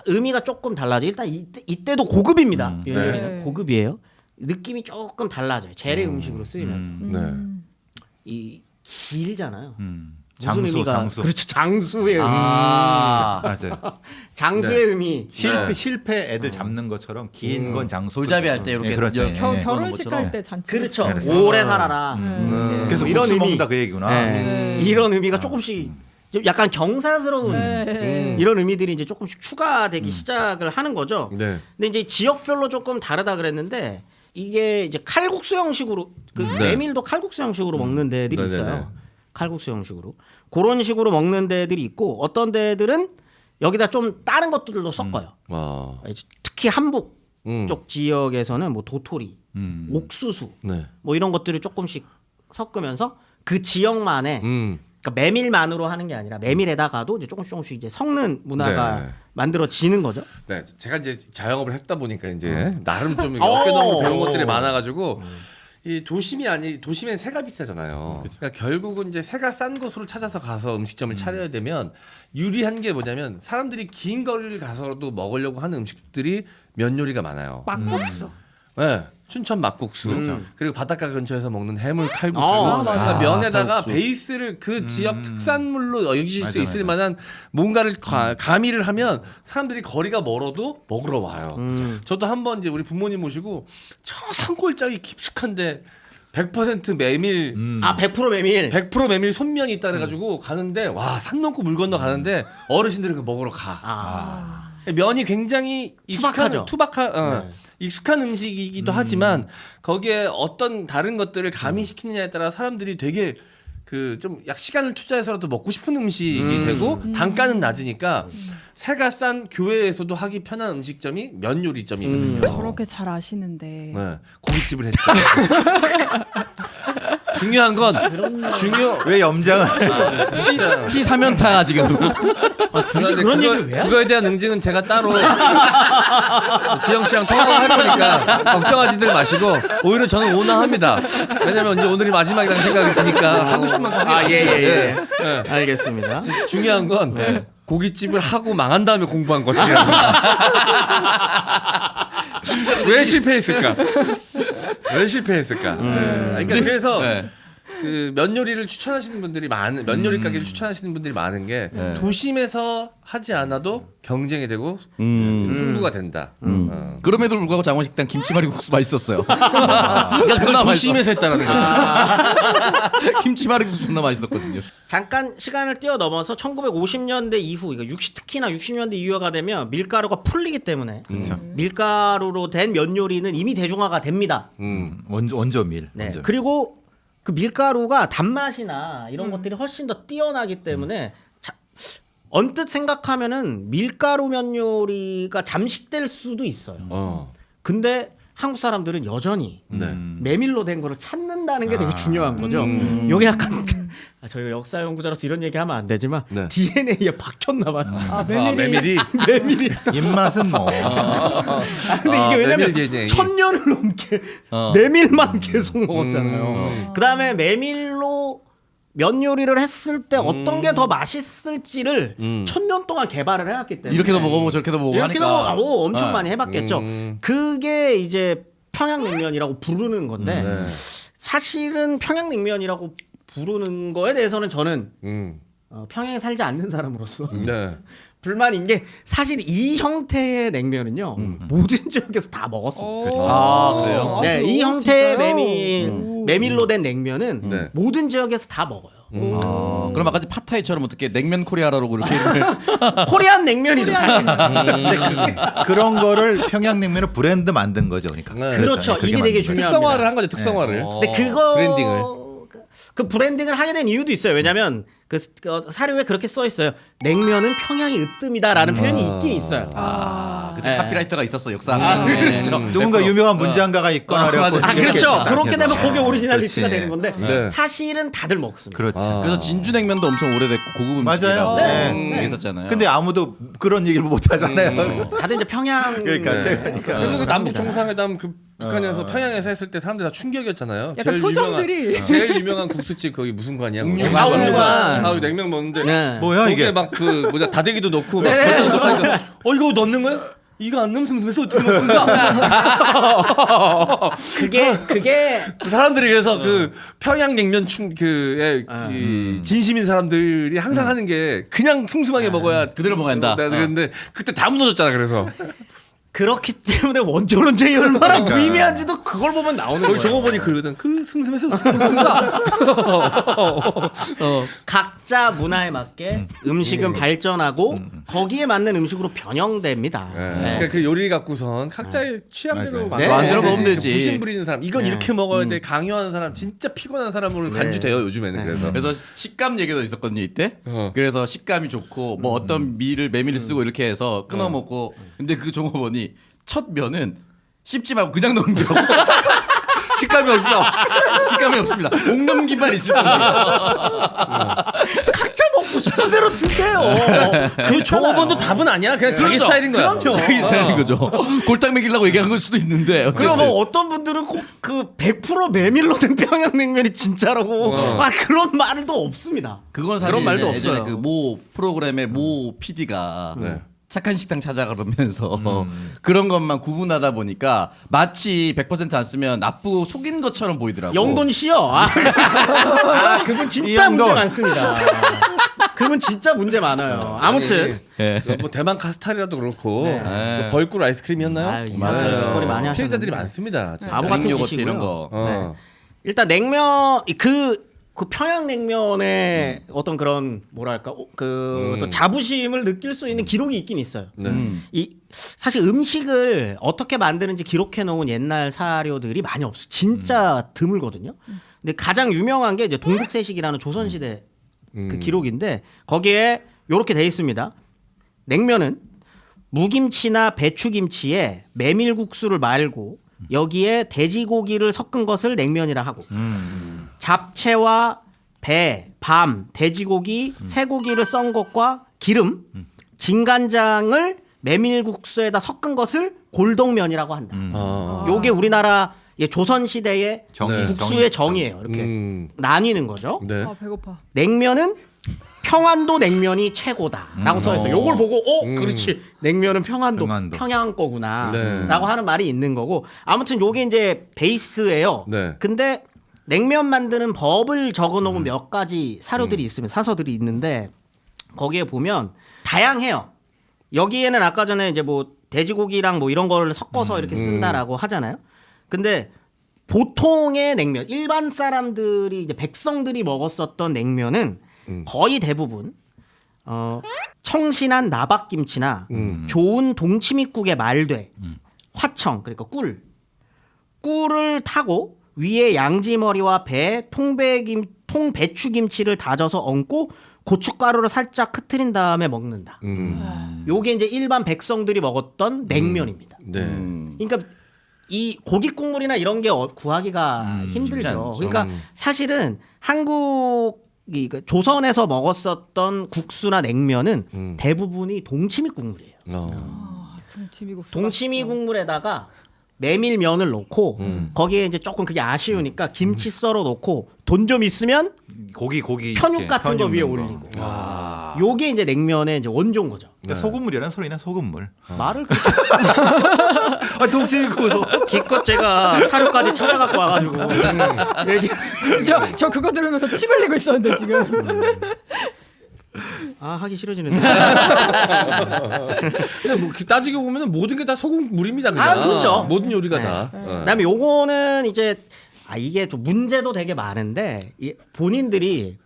의미가 조금 달라져. 일단 이때도 고급입니다. 면 네. 요리는 고급이에요. 느낌이 조금 달라져요. 재래 음식으로 쓰이면서 네. 이 길잖아요. 무슨 장수, 의미가 장수. 그렇죠. 장수의 의미. 맞아요. 장수의 의미. 실패 애들 잡는 것처럼 긴 건 장수. 돌잡이 할 때 이렇게 그렇죠. 열- 예. 결혼식 할 때 잔치. 그렇죠. 그래서. 오래 살아라. 그래서 이런 국수 의미. 먹는다 그 얘기구나. 네. 이런 의미가 조금씩 좀 약간 경사스러운 이런 의미들이 이제 조금씩 추가되기 시작을 하는 거죠. 네. 근데 이제 지역별로 조금 다르다 그랬는데 이게 이제 칼국수 형식으로 그 메밀도 칼국수 형식으로 먹는 데들이 네네네. 있어요. 칼국수 형식으로 그런 식으로 먹는 데들이 있고 어떤 데들은 여기다 좀 다른 것들도 섞어요. 와. 특히 한북 음. 쪽 지역에서는 뭐 도토리, 옥수수 네. 뭐 이런 것들을 조금씩 섞으면서 그 지역만의 그러니까 메밀만으로 하는 게 아니라 메밀에다가도 이제 조금씩 이제 섞는 문화가 네. 만들어지는 거죠. 네, 제가 이제 자영업을 했다 보니까 이제 나름 좀 어깨 너머로 배운 것들이 많아가지고 이 도심엔 새가 비싸잖아요. 그러니까 결국은 이제 새가 싼 곳으로 찾아서 가서 음식점을 차려야 되면 유리한 게 뭐냐면 사람들이 긴 거리를 가서도 먹으려고 하는 음식들이 면 요리가 많아요. 막국수. 네, 춘천 막국수 그리고 바닷가 근처에서 먹는 해물 칼국수. 아, 그러니까 면에다가 칼국수. 베이스를 그 지역 특산물로 여기실 수 맞아, 있을 맞아. 만한 뭔가를 가미를 하면 사람들이 거리가 멀어도 먹으러 와요. 저도 한번 이제 우리 부모님 모시고 저 산골짜기 깊숙한데 100% 메밀 100% 메밀. 100% 메밀 손면이 있다 그래가지고 가는데 와 산 넘고 물 건너 가는데 어르신들은 그 먹으러 가. 면이 굉장히 투박하죠. 익숙한 음식이기도 하지만 거기에 어떤 다른 것들을 가미시키느냐에 따라 사람들이 되게 그 좀 약 시간을 투자해서라도 먹고 싶은 음식이 되고 단가는 낮으니까 새가 싼 교회에서도 하기 편한 음식점이 면 요리점이거든요. 저렇게 잘 아시는데. 네, 고깃집을 했죠. 중요한 건 왜 염장을 T 사면타 지금. 그런 얘기를 왜 그거에 대한 응징은 제가 따로 지영 씨랑 통화를 할 거니까 걱정하지들 마시고 오히려 저는 온화합니다. 왜냐면 이제 오늘이 마지막이라는 생각이 드니까 하고 싶은 만큼 하게 예. 알겠습니다. 중요한 건 고깃집을 하고 망한 다음에 공부한 것들이야. 왜 실패했을까? 왜 실패했을까? 그러니까 그래서 그 면 요리를 추천하시는 분들이 면 요리 가게를 추천하시는 분들이 많은 게 도심에서 하지 않아도 경쟁이 되고 승부가 된다. 그럼에도 불구하고 장원식당 김치말이국수 맛있었어요. 그러니까 그걸 도심에서 했다라는 거죠. 김치말이국수 존나 맛있었거든요. 잠깐 시간을 뛰어넘어서 1950년대 이후, 특히나 60년대 이후가 되면 밀가루가 풀리기 때문에 밀가루로 된 면 요리는 이미 대중화가 됩니다. 원조밀. 네. 원조. 그리고 그 밀가루가 단맛이나 이런 것들이 훨씬 더 뛰어나기 때문에 언뜻 생각하면은 밀가루 면 요리가 잠식될 수도 있어요. 근데 한국 사람들은 여전히 메밀로 된 거를 찾는다는 게 되게 중요한 거죠. 요게 약간 저희가 역사 연구자로서 이런 얘기 하면 안 되지만 DNA에 박혔나 봐요. 메밀이 입맛은 뭐. 근데 이게 왜냐면 메밀 1000년을 넘게 메밀만 계속 먹었잖아요. 그다음에 메밀로 면 요리를 했을 때 어떤 게 더 맛있을지를 1000년 동안 개발을 해왔기 때문에 이렇게도 먹어보고 저렇게도 먹어보고 이렇게도 하니까 엄청 많이 해봤겠죠. 그게 이제 평양냉면이라고 부르는 건데 사실은 평양냉면이라고 부르는 거에 대해서는 저는 평양에 살지 않는 사람으로서 불만인 게 사실 이 형태의 냉면은요 모든 지역에서 다 먹었습니다. 아 그래요? 네, 이 형태의 메밀로 된 냉면은 모든 지역에서 다 먹어요. 그럼 아까 팟타이처럼 어떻게 냉면 코리아라고 이렇게 코리안 냉면이죠 사실. 그런 거를 평양냉면을 브랜드 만든 거죠, 그러니까. 그렇죠. 이게 되게 중요합니다. 특성화를 한 거죠. 특성화를. 근데 그거 브랜딩을. 그 브랜딩을 하게 된 이유도 있어요. 왜냐면 그 사료에 그렇게 써 있어요. 냉면은 평양이 으뜸이다라는 표현이 있긴 있어요. 그때 네. 카피라이터가 있었어 역사. 그렇죠. 누군가 유명한 문장가가 있거나 그래갖고 이렇게 그렇죠. 딱 그렇게 되면 해서. 그게 오리지널 리스트가 그렇지. 되는 건데 네. 사실은 다들 먹습니다. 그렇지. 그래서 진주냉면도 엄청 오래됐고 고급 음식이라고 맞아요. 네. 얘기했었잖아요. 근데 아무도 그런 얘기를 못 하잖아요. 다들 이제 평양 그러니까 제가 그래서 그 남북 정상회담 그 북한에서 평양에서 했을 때 사람들 다 충격이었잖아요. 약간 표정들이. 제일 유명한 국수집 거기 무슨 관이야? 웅룡관. 아, 웅룡관. 아, 냉면 먹는데 네. 뭐야 거기에 이게? 막 그 뭐냐 다대기도 넣고 막 버터도 넣고 하니까 이거 넣는 거야? 이거 안 넣으면 슴슴해서 어떻게 먹습니까? 그게 사람들이 그래서 그 평양냉면 진심인 사람들이 항상 하는 게 그냥 슴슴하게 먹어야 그대로 먹어야 한다. 그런데 그때 다 무너졌잖아. 그래서 그렇기 때문에 원조 논쟁이 얼마나 무의미한지도 그걸 보면 나오는 거기 거예요. 저거 보니 그러거든. 그 슴슴해서 어떻게 먹습니까? 각자 문화에 맞게 음식은 발전하고 거기에 맞는 음식으로 변형됩니다. 그러니까 그 요리 갖고선 각자의 취향대로 네. 만들어 먹으면 되지. 부심 부리는 사람, 이건 네. 이렇게 먹어야 돼. 강요하는 사람, 진짜 피곤한 사람으로 간주돼요 요즘에는. 그래서 식감 얘기도 있었거든요 이때. 그래서 식감이 좋고 뭐 어떤 메밀을 쓰고 이렇게 해서 끊어 먹고. 근데 그 종업원이 첫 면은 씹지 말고 그냥 넘기라고. 식감이 없어. 식감이 없습니다. 목 넘기만 있을 뿐이에요. 각자 먹고 싶은 대로 드세요. 그 종업원도 답은 아니야. 그냥 자기 스타일인 거야. 그럼요. 자기 스타일인 거죠. 골탕 먹이려고 얘기한 걸 수도 있는데. 그리고 뭐 어떤 분들은 꼭 그 100% 메밀로 된 평양냉면이 진짜라고 그런 말도 없습니다. 그건 사실 그런 말도 예전에 없어요. 그 모 프로그램의 모 PD가 착한 식당 찾아가면서 그런 것만 구분하다 보니까 마치 100% 안 쓰면 나쁘고 속인 것처럼 보이더라고. 영돈 씨요. 그분 진짜 이영돈. 문제 많습니다. 그분 진짜 문제 많아요. 아무튼 뭐 대만 카스타리라도 그렇고 네. 뭐 벌꿀 아이스크림이었나요? 아유, 이상한 짓거리 많이 하셨는데. 피해자들이 많습니다. 진짜. 바보 같은 요거트 짓이고요. 이런 거. 일단 냉면 그 평양냉면의 어떤 그런 뭐랄까 어떤 자부심을 느낄 수 있는 기록이 있긴 있어요. 이 사실 음식을 어떻게 만드는지 기록해 놓은 옛날 사료들이 많이 없어. 진짜 드물거든요. 근데 가장 유명한 게 이제 동국세식이라는 조선시대 그 기록인데 거기에 요렇게 돼 있습니다. 냉면은 무김치나 배추김치에 메밀국수를 말고 여기에 돼지고기를 섞은 것을 냉면이라 하고 잡채와 배, 밤, 돼지고기, 쇠고기를 썬 것과 기름, 진간장을 메밀국수에다 섞은 것을 골동면이라고 한다. 요게 우리나라 조선 시대의 국수의 정이에요. 이렇게 나뉘는 거죠. 네. 아 배고파. 냉면은 평안도 냉면이 최고다라고 써 있어요. 요걸 보고 그렇지. 냉면은 평안도 평양 거구나라고 네. 하는 말이 있는 거고 아무튼 요게 이제 베이스예요. 네. 근데 냉면 만드는 법을 적어 놓은 몇 가지 사료들이 있으면 사서들이 있는데 거기에 보면 다양해요. 여기에는 아까 전에 이제 뭐 돼지고기랑 뭐 이런 거를 섞어서 이렇게 쓴다라고 하잖아요. 근데 보통의 냉면, 일반 사람들이 이제 백성들이 먹었었던 냉면은 거의 대부분 청신한 나박김치나 좋은 동치미국의 말돼, 화청 그러니까 꿀을 타고 위에 양지머리와 배, 통배추김치를 다져서 얹고 고춧가루를 살짝 흐트린 다음에 먹는다. 요게 이제 일반 백성들이 먹었던 냉면입니다. 네. 그러니까 이 고기 국물이나 이런 게 구하기가 힘들죠. 그러니까 사실은 한국이 조선에서 먹었었던 국수나 냉면은 대부분이 동치미 국물이에요. 동치미 국물에다가 메밀면을 넣고 거기에 이제 조금 그게 아쉬우니까 김치 썰어 놓고 돈 좀 있으면 고기 편육 같은 거 위에 올리고. 요게 이제 냉면의 이제 원조인 거죠. 그러니까 소금물이라는 소리네 소금물. 말을 동치미 구워서 기껏 제가 사료까지 찾아갖고 와가지고 저 그거 들으면서 침 흘리고 있었는데 지금. 하기 싫어지는데. 근데 뭐 따지고 보면 모든 게 다 소금물입니다. 그냥. 그렇죠. 모든 요리가 다. 그다음에 요거는 이제 이게 또 문제도 되게 많은데 본인들이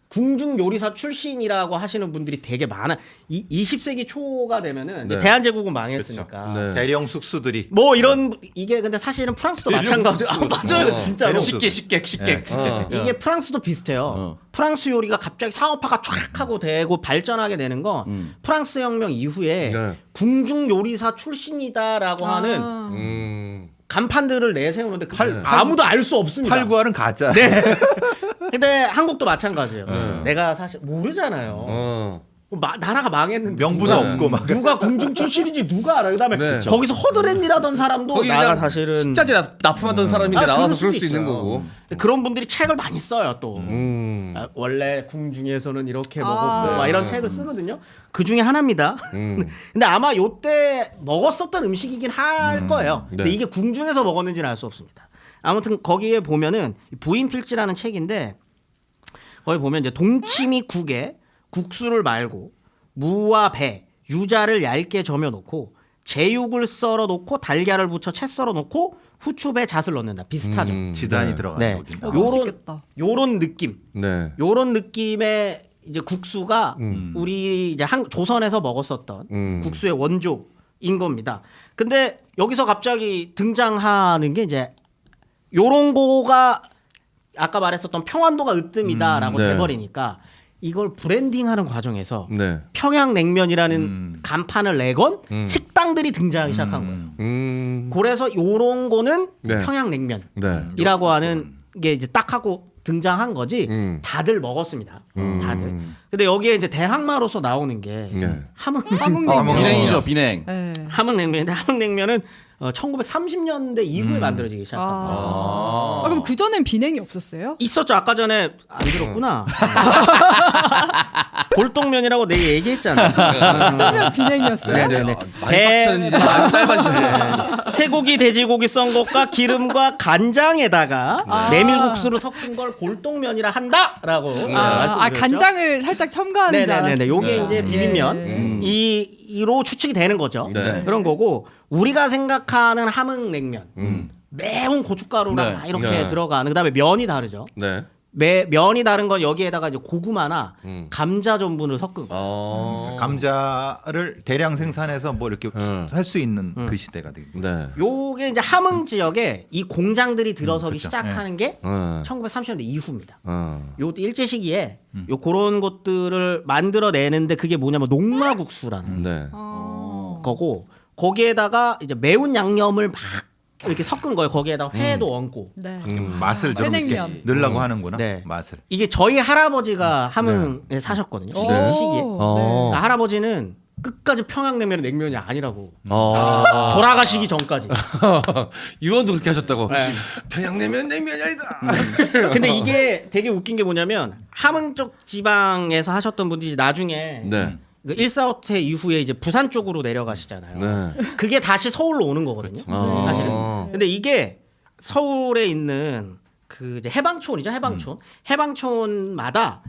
궁중 요리사 출신이라고 하시는 분들이 되게 많아. 20세기 초가 되면은 이제 대한제국은 망했으니까. 네. 대령 숙수들이 뭐 이런 이게 근데 사실은 프랑스도 마찬가지예요. 맞아요, 진짜로. 쉽게. 이게 프랑스도 비슷해요. 프랑스 요리가 갑자기 상업화가 쫙 하고 되고 발전하게 되는 건 프랑스 혁명 이후에 네. 궁중 요리사 출신이다라고 하는 간판들을 내세우는데 아무도 알 수 없습니다. 팔구알은 가짜. 네. 근데 한국도 마찬가지예요. 내가 사실 모르잖아요. 나라가 망했는데 명분도 없고 막 누가 궁중 출신인지 누가 알아요. 그다음에 네. 거기서 허드렛이라던 사람도 거기 나가 그냥 사실은 식자재 납품하던 사람인데 나와서 그럴 수 있는 있어요. 거고. 그런 분들이 책을 많이 써요 또. 원래 궁중에서는 이렇게 먹었고 막 이런 책을 쓰거든요. 그 중에 하나입니다. 근데 아마 요때 먹었었던 음식이긴 할 거예요. 근데 네. 이게 궁중에서 먹었는지는 알 수 없습니다. 아무튼 거기에 보면은 부인필지라는 책인데 거기 보면 이제 동치미국에 국수를 말고 무와 배, 유자를 얇게 저며 놓고 제육을 썰어 놓고 달걀을 붙여 채 썰어 놓고 후추배 잣을 넣는다. 비슷하죠. 지단이 들어가는 네. 거긴. 요런 느낌. 네. 요런 느낌의 이제 국수가 우리 이제 조선에서 먹었었던 국수의 원조인 겁니다. 근데 여기서 갑자기 등장하는 게 이제 요런 거가 아까 말했었던 평안도가 으뜸이다라고 네. 돼버리니까 이걸 브랜딩하는 과정에서 네. 평양냉면이라는 간판을 내건 식당들이 등장하기 시작한 거예요. 그래서 요런 거는 네. 평양냉면이라고 하는 게 이제 딱 하고 등장한 거지. 다들 먹었습니다. 다들. 근데 여기에 이제 대항마로서 나오는 게 함흥냉면. 비냉이죠, 비냉. 네. 함흥냉면인데 함흥냉면은 1930년대 이후에 만들어지기 시작합니다. 그럼 그 전엔 비냉이 없었어요? 있었죠. 아까 전에 안 들었구나. 골동면이라고 내가 얘기했잖아. 그러면 비냉이었어요? 네네. 많이 짧아지셨어요. 쇠고기, 돼지고기 썬 것과 기름과 간장에다가 메밀국수를 섞은 걸 골동면이라 한다라고 말씀드렸죠. 간장을 살짝 첨가하는 줄 알았어요. 네네네. 요게 이제 비빔면 이로 추측이 되는 거죠. 네. 그런 거고 우리가 생각하는 함흥냉면 매운 고춧가루랑 네. 이렇게 네. 들어가는 그다음에 면이 다르죠. 네. 면이 다른 건 여기에다가 이제 고구마나 감자 전분을 섞은 거. 감자를 대량 생산해서 뭐 이렇게 할 수 있는 그 시대가 되겠네요. 네. 요게 이제 함흥 지역에 이 공장들이 들어서기 그렇죠. 시작하는 게 1930년대 이후입니다. 요 일제 시기에 요 그런 것들을 만들어내는데 그게 뭐냐면 녹마국수라는 네. 거고 거기에다가 이제 매운 양념을 막 이렇게 섞은 거예요. 거기에다가 회도 얹고. 네. 맛을 좀 이렇게 회냉면. 넣으려고 하는구나. 네. 맛을. 이게 저희 할아버지가 함흥에 사셨거든요. 오. 시기에. 네. 그러니까 할아버지는 끝까지 평양냉면은 냉면이 아니라고. 돌아가시기 전까지. 유언도 그렇게 하셨다고. 네. 평양냉면 냉면이 아니다. 근데 이게 되게 웃긴 게 뭐냐면 함흥 쪽 지방에서 하셨던 분들이 나중에 네. 145태 이후에 이제 부산 쪽으로 내려가시잖아요. 네. 그게 다시 서울로 오는 거거든요. 사실은. 근데 이게 서울에 있는 그 이제 해방촌이죠. 해방촌. 해방촌마다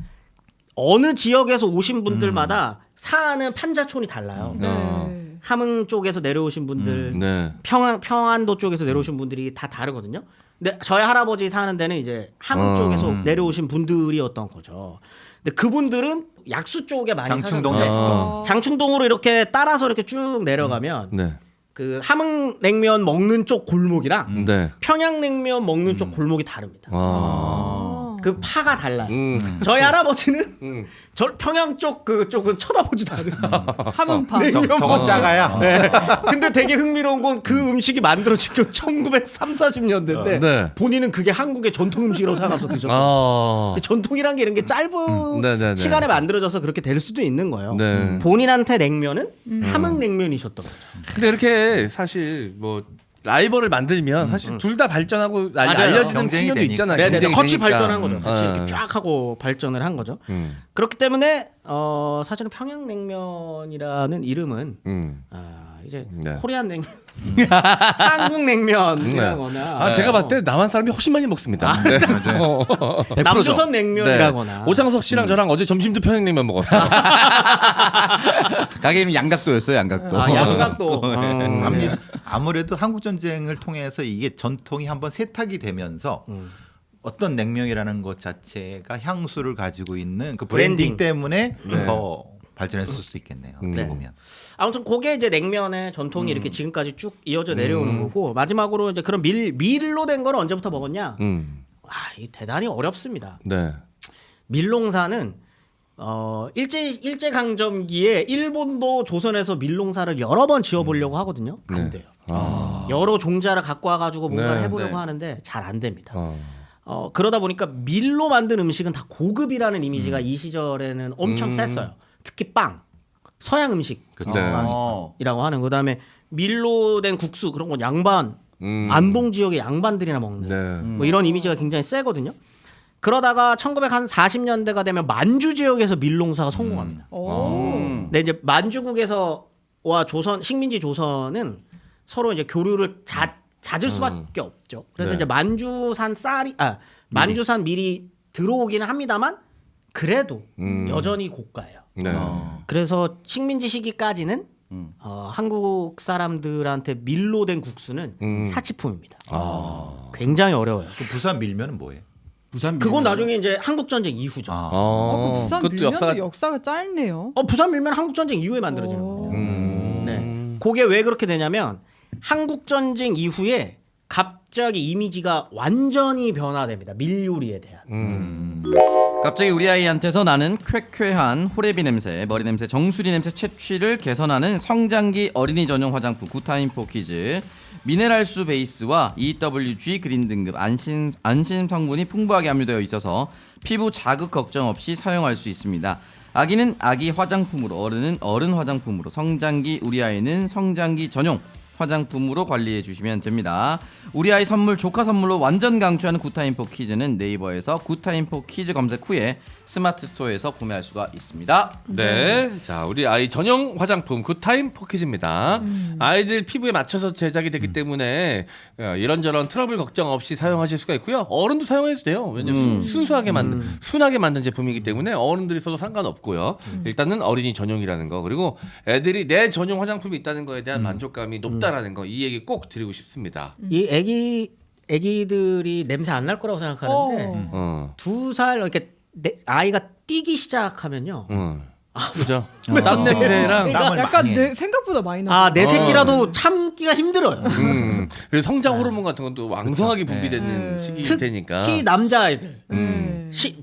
어느 지역에서 오신 분들마다 사는 판자촌이 달라요. 네. 함흥 쪽에서 내려오신 분들, 네. 평안도 쪽에서 내려오신 분들이 다 다르거든요. 근데 저희 할아버지 사는 데는 이제 함흥 쪽에서 내려오신 분들이었던 거죠. 근데 그분들은 약수 쪽에 많이 장충동, 사셨는데 약수동. 장충동으로 이렇게 따라서 이렇게 쭉 내려가면 네. 그 함흥냉면 먹는 쪽 골목이랑 네. 평양냉면 먹는 쪽 골목이 다릅니다. 그 파가 달라요. 저희 할아버지는 저 평양 쪽 그쪽은 쳐다보지도 않아요. 함흥파. 저건 작아야. 네. 근데 되게 흥미로운 건 그 음식이 만들어진 게 1930, 40년대인데 네. 본인은 그게 한국의 전통 음식이라고 생각해서 드셨거든요. 전통이란 게 이런 게 짧은 네네네. 시간에 만들어져서 그렇게 될 수도 있는 거예요. 네. 본인한테 냉면은 함흥냉면이셨던 거죠. 근데 이렇게 사실 뭐 라이벌을 만들면 사실 둘 다 발전하고 맞아요. 알려지는 경쟁이 측면도 되니까. 있잖아요. 네네. 경쟁이 같이 되니까. 발전한 거죠. 같이 이렇게 쫙 하고 발전을 한 거죠. 그렇기 때문에 사실은 평양냉면이라는 이름은 이제 네. 코리안 냉면, 한국 냉면이라거나 제가 봤을 때 남한 사람이 훨씬 많이 먹습니다. 네. 남조선 냉면이라거나. 네. 오창석 씨랑 저랑 어제 점심도 평양냉면 먹었어요. 가게 이름이 양각도였어요. 양각도. 양각도. 아무래도 한국 전쟁을 통해서 이게 전통이 한번 세탁이 되면서 어떤 냉면이라는 것 자체가 향수를 가지고 있는 그 브랜딩 때문에 더 발전했을 수도 있겠네요. 어떻게 보면. 아무튼 그게 이제 냉면의 전통이 이렇게 지금까지 쭉 이어져 내려오는 거고 마지막으로 이제 그런 밀로 된 거는 언제부터 먹었냐? 이 대단히 어렵습니다. 네. 밀농사는 일제 강점기에 일본도 조선에서 밀농사를 여러 번 지어보려고 하거든요. 안 돼요. 여러 종자를 갖고 와가지고 뭔가를 해보려고 하는데 잘 안 됩니다. 그러다 보니까 밀로 만든 음식은 다 고급이라는 이미지가 이 시절에는 엄청 셌어요. 특히 빵, 서양 음식이라고 하는. 그다음에 밀로 된 국수 그런 건 양반, 안동 지역의 양반들이나 먹는 뭐 이런 이미지가 굉장히 세거든요. 그러다가 1940년대가 되면 만주 지역에서 밀농사가 성공합니다. 근데 이제 만주국에서 와 조선 식민지 조선은 서로 이제 교류를 잦을 수밖에 없죠. 그래서 이제 만주산 만주산 밀이 들어오기는 합니다만 그래도 여전히 고가예요. 네. 그래서 식민지 시기까지는 한국 사람들한테 밀로 된 국수는 사치품입니다. 굉장히 어려워요. 그 부산 밀면은 뭐예요? 부산 그건 나중에 이제 한국 전쟁 이후죠. 그 부산 그것도 밀면도 역사가 짧네요. 부산 밀면 한국 전쟁 이후에 만들어지는 겁니다. 네. 그게 왜 그렇게 되냐면 한국 전쟁 이후에 갑자기 이미지가 완전히 변화됩니다. 밀 요리에 대한. 갑자기 우리 아이한테서 나는 쾌쾌한 호레비 냄새, 머리 냄새, 정수리 냄새 채취를 개선하는 성장기 어린이 전용 화장품 구타임포 키즈. 미네랄수 베이스와 EWG 그린 등급 안심 성분이 풍부하게 함유되어 있어서 피부 자극 걱정 없이 사용할 수 있습니다. 아기는 아기 화장품으로, 어른은 어른 화장품으로, 성장기 우리 아이는 성장기 전용 화장품으로 관리해 주시면 됩니다. 우리 아이 선물 조카 선물로 완전 강추하는 구타임포 키즈는 네이버에서 구타임포 키즈 검색 후에 스마트 스토어에서 구매할 수가 있습니다. 네. 자, 우리 아이 전용 화장품 굿타임 포키즈입니다. 아이들 피부에 맞춰서 제작이 되기 때문에 이런저런 트러블 걱정 없이 사용하실 수가 있고요. 어른도 사용해도 돼요. 왜냐면 순수하게 순하게 만든 제품이기 때문에 어른들이 써도 상관없고요. 일단은 어린이 전용이라는 거, 그리고 애들이 내 전용 화장품이 있다는 거에 대한 만족감이 높다라는 거, 이 얘기 꼭 드리고 싶습니다. 이 애기들이 냄새 안 날 거라고 생각하는데 2살 이렇게 아이가 뛰기 시작하면요. 그죠? 땀 냄새랑 약간 생각보다 많이 나. 내 새끼라도 참기가 힘들어요. 그리고 성장 호르몬 같은 것도 왕성하게 분비되는 시기일 테니까. 특히 남자아이들.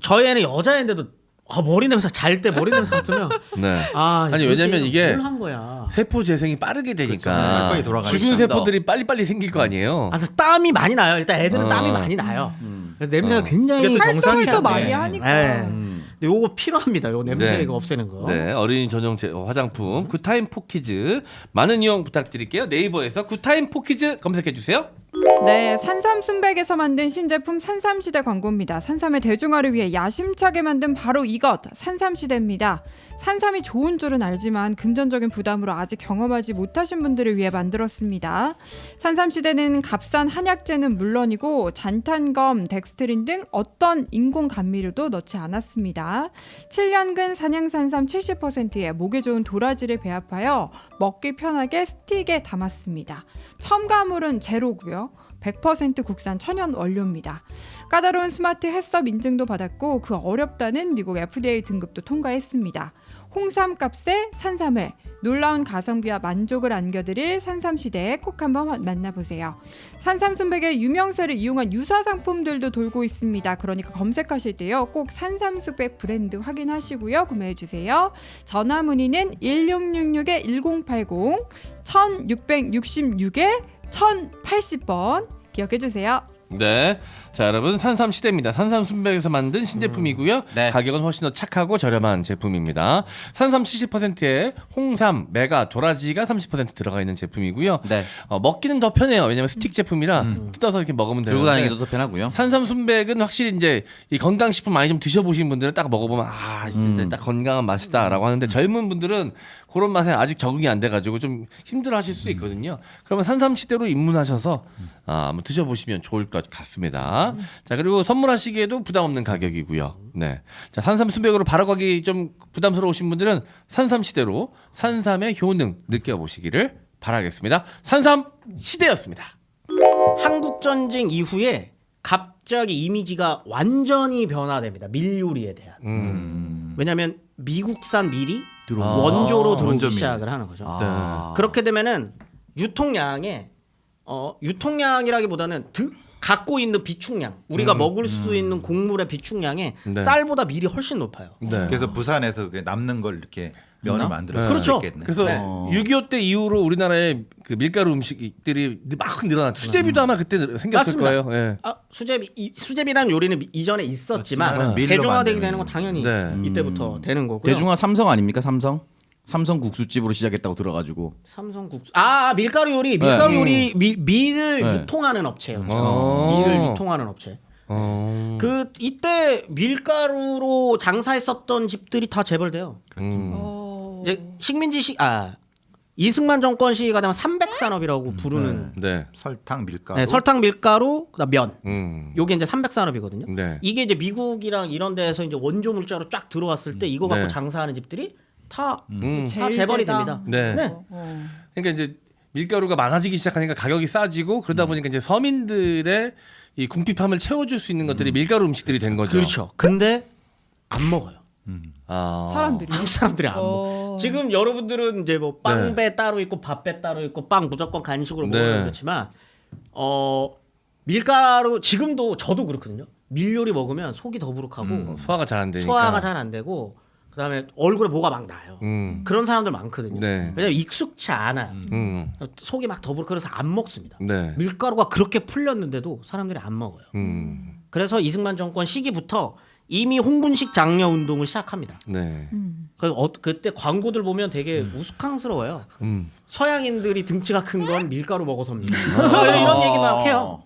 저희 애는 여자애인데도 머리 냄새 잘 때 머리 냄새 맡으면 네. 아니 왜냐면 이게 뭘 한 거야. 세포 재생이 빠르게 되니까 그렇죠. 빨리 돌아가니까. 죽은 세포들이 빨리빨리 생길 거 아니에요. 땀이 많이 나요. 일단 애들은 땀이 많이 나요. 그래서 냄새가 굉장히 이게 또 활동을 또 정상이네. 많이 하니까. 네. 근데 요거 필요합니다. 요 냄새 네. 이거 없애는 거. 네, 어린이 전용 화장품 굿타임 포키즈 많은 이용 부탁드릴게요. 네이버에서 굿타임 포키즈 검색해 주세요. 네, 산삼 순백에서 만든 신제품 산삼시대 광고입니다. 산삼의 대중화를 위해 야심차게 만든 바로 이것 산삼시대입니다. 산삼이 좋은 줄은 알지만 금전적인 부담으로 아직 경험하지 못하신 분들을 위해 만들었습니다. 산삼시대는 값싼 한약재는 물론이고 잔탄검, 덱스트린 등 어떤 인공 감미료도 넣지 않았습니다. 7년근 산양산삼 70%에 목에 좋은 도라지를 배합하여 먹기 편하게 스틱에 담았습니다. 첨가물은 제로고요. 100% 국산 천연 원료입니다. 까다로운 스마트 해썹 인증도 받았고 그 어렵다는 미국 FDA 등급도 통과했습니다. 홍삼 값에 산삼을 놀라운 가성비와 만족을 안겨드릴 산삼시대에 꼭 한번 만나보세요. 산삼 순백의 유명세를 이용한 유사 상품들도 돌고 있습니다. 그러니까 검색하실 때요 꼭 산삼 순백 브랜드 확인하시고요 구매해주세요. 전화 문의는 1666-1080 1666에 1080번 기억해주세요. 네, 자 여러분 산삼 시대입니다. 산삼 순백에서 만든 신제품이고요. 네. 가격은 훨씬 더 착하고 저렴한 제품입니다. 산삼 70%에 홍삼, 메가, 도라지가 30% 들어가 있는 제품이고요. 네. 먹기는 더 편해요. 왜냐면 스틱 제품이라 뜯어서 이렇게 먹으면 되는데 들고 다니기도 더 편하고요. 산삼 순백은 확실히 이제 이 건강식품 많이 좀 드셔보신 분들은 딱 먹어보면 아 진짜 딱 건강한 맛이다라고 하는데 젊은 분들은 그런 맛에 아직 적응이 안 돼가지고 좀 힘들어하실 수 있거든요. 그러면 산삼 시대로 입문하셔서 한번 드셔보시면 좋을 것 같습니다. 자 그리고 선물하시기에도 부담 없는 가격이고요. 네, 자 산삼 순백으로 바로 가기 좀 부담스러우신 분들은 산삼 시대로 산삼의 효능 느껴보시기를 바라겠습니다. 산삼 시대였습니다. 한국 전쟁 이후에 갑자기 이미지가 완전히 변화됩니다. 밀요리에 대한. 왜냐하면 미국산 밀이 원조로 들어오기 원조 밀. 시작을 하는 거죠. 아. 그렇게 되면은 유통량에 유통량이라기보다는 갖고 있는 비축량, 우리가 먹을 수 있는 곡물의 비축량에 네. 쌀보다 밀이 훨씬 높아요. 네. 그래서 부산에서 그 남는 걸 이렇게 면을 만들어 네. 그렇죠. 그래서 네. 6.25 때 이후로 우리나라의 그 밀가루 음식들이 막 늘어났죠. 수제비도 아마 그때 생겼을 맞습니다. 거예요. 예. 수제비라는 요리는 이전에 있었지만 그렇지만 밀로 대중화되게 만드는 되는 건 당연히 네. 이때부터 되는 거고요. 대중화 삼성 아닙니까? 삼성 국수집으로 시작했다고 들어가지고. 삼성 국수 밀가루 요리 밀을 유통하는 업체예요. 밀을 유통하는 업체. 그 이때 밀가루로 장사했었던 집들이 다 재벌돼요. 이제 이승만 정권 시기가 되면 300산업이라고 부르는 네. 설탕, 밀가루. 네, 설탕, 밀가루, 그다음 면. 음. 요게 이제 300산업이거든요. 네. 이게 이제 미국이랑 이런 데에서 이제 원조 물자로 쫙 들어왔을 때 이거 갖고 네. 장사하는 집들이 다 제일 재벌이 재다. 됩니다. 네. 네. 그러니까 이제 밀가루가 많아지기 시작하니까 가격이 싸지고 그러다 보니까 이제 서민들의 이 궁핍함을 채워줄 수 있는 것들이 밀가루 음식들이 된 거죠. 그렇죠. 근데 안 먹어요. 사람들이 한국 사람들이 안 먹어. 지금 여러분들은 이제 뭐 빵배 따로 있고 밥배 따로 있고 빵 무조건 간식으로 네. 먹어요. 그렇지만 밀가루 지금도 저도 그렇거든요. 밀 요리 먹으면 속이 더부룩하고 소화가 잘 안 되니까. 소화가 잘 안 되고 그다음에 얼굴에 뭐가 막 나요. 그런 사람들 많거든요. 네. 왜냐면 익숙치 않아요. 속이 막 더부룩 그래서 안 먹습니다. 네. 밀가루가 그렇게 풀렸는데도 사람들이 안 먹어요. 그래서 이승만 정권 시기부터 이미 홍분식 장려 운동을 시작합니다. 네. 그때 광고들 보면 되게 우스꽝스러워요. 서양인들이 등치가 큰 건 밀가루 먹어서입니다. 이런 얘기 막 해요.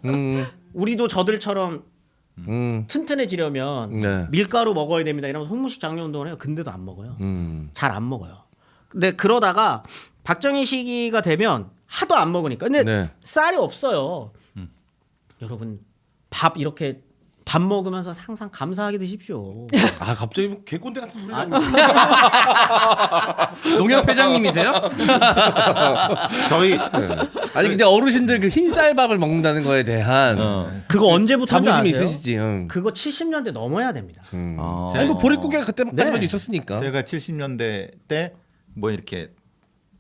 우리도 저들처럼 튼튼해지려면 네. 밀가루 먹어야 됩니다. 이러면서 홍분식 장려 운동을 해요. 근데도 안 먹어요. 잘 안 먹어요. 근데 그러다가 박정희 시기가 되면 하도 안 먹으니까. 근데 네. 쌀이 없어요. 여러분 밥 먹으면서 항상 감사하게 드십시오. 아 갑자기 뭐 개꼰대 같은 소리 나는 농협 회장님이세요? 저희 아니 근데 어르신들 그 흰쌀밥을 먹는다는 거에 대한 그거 언제부터 자부심이 있으시지. 응. 그거 70년대 넘어야 됩니다. 아니 뭐 보릿고개가 그때까지만 네. 있었으니까. 제가 70년대 때 뭐 이렇게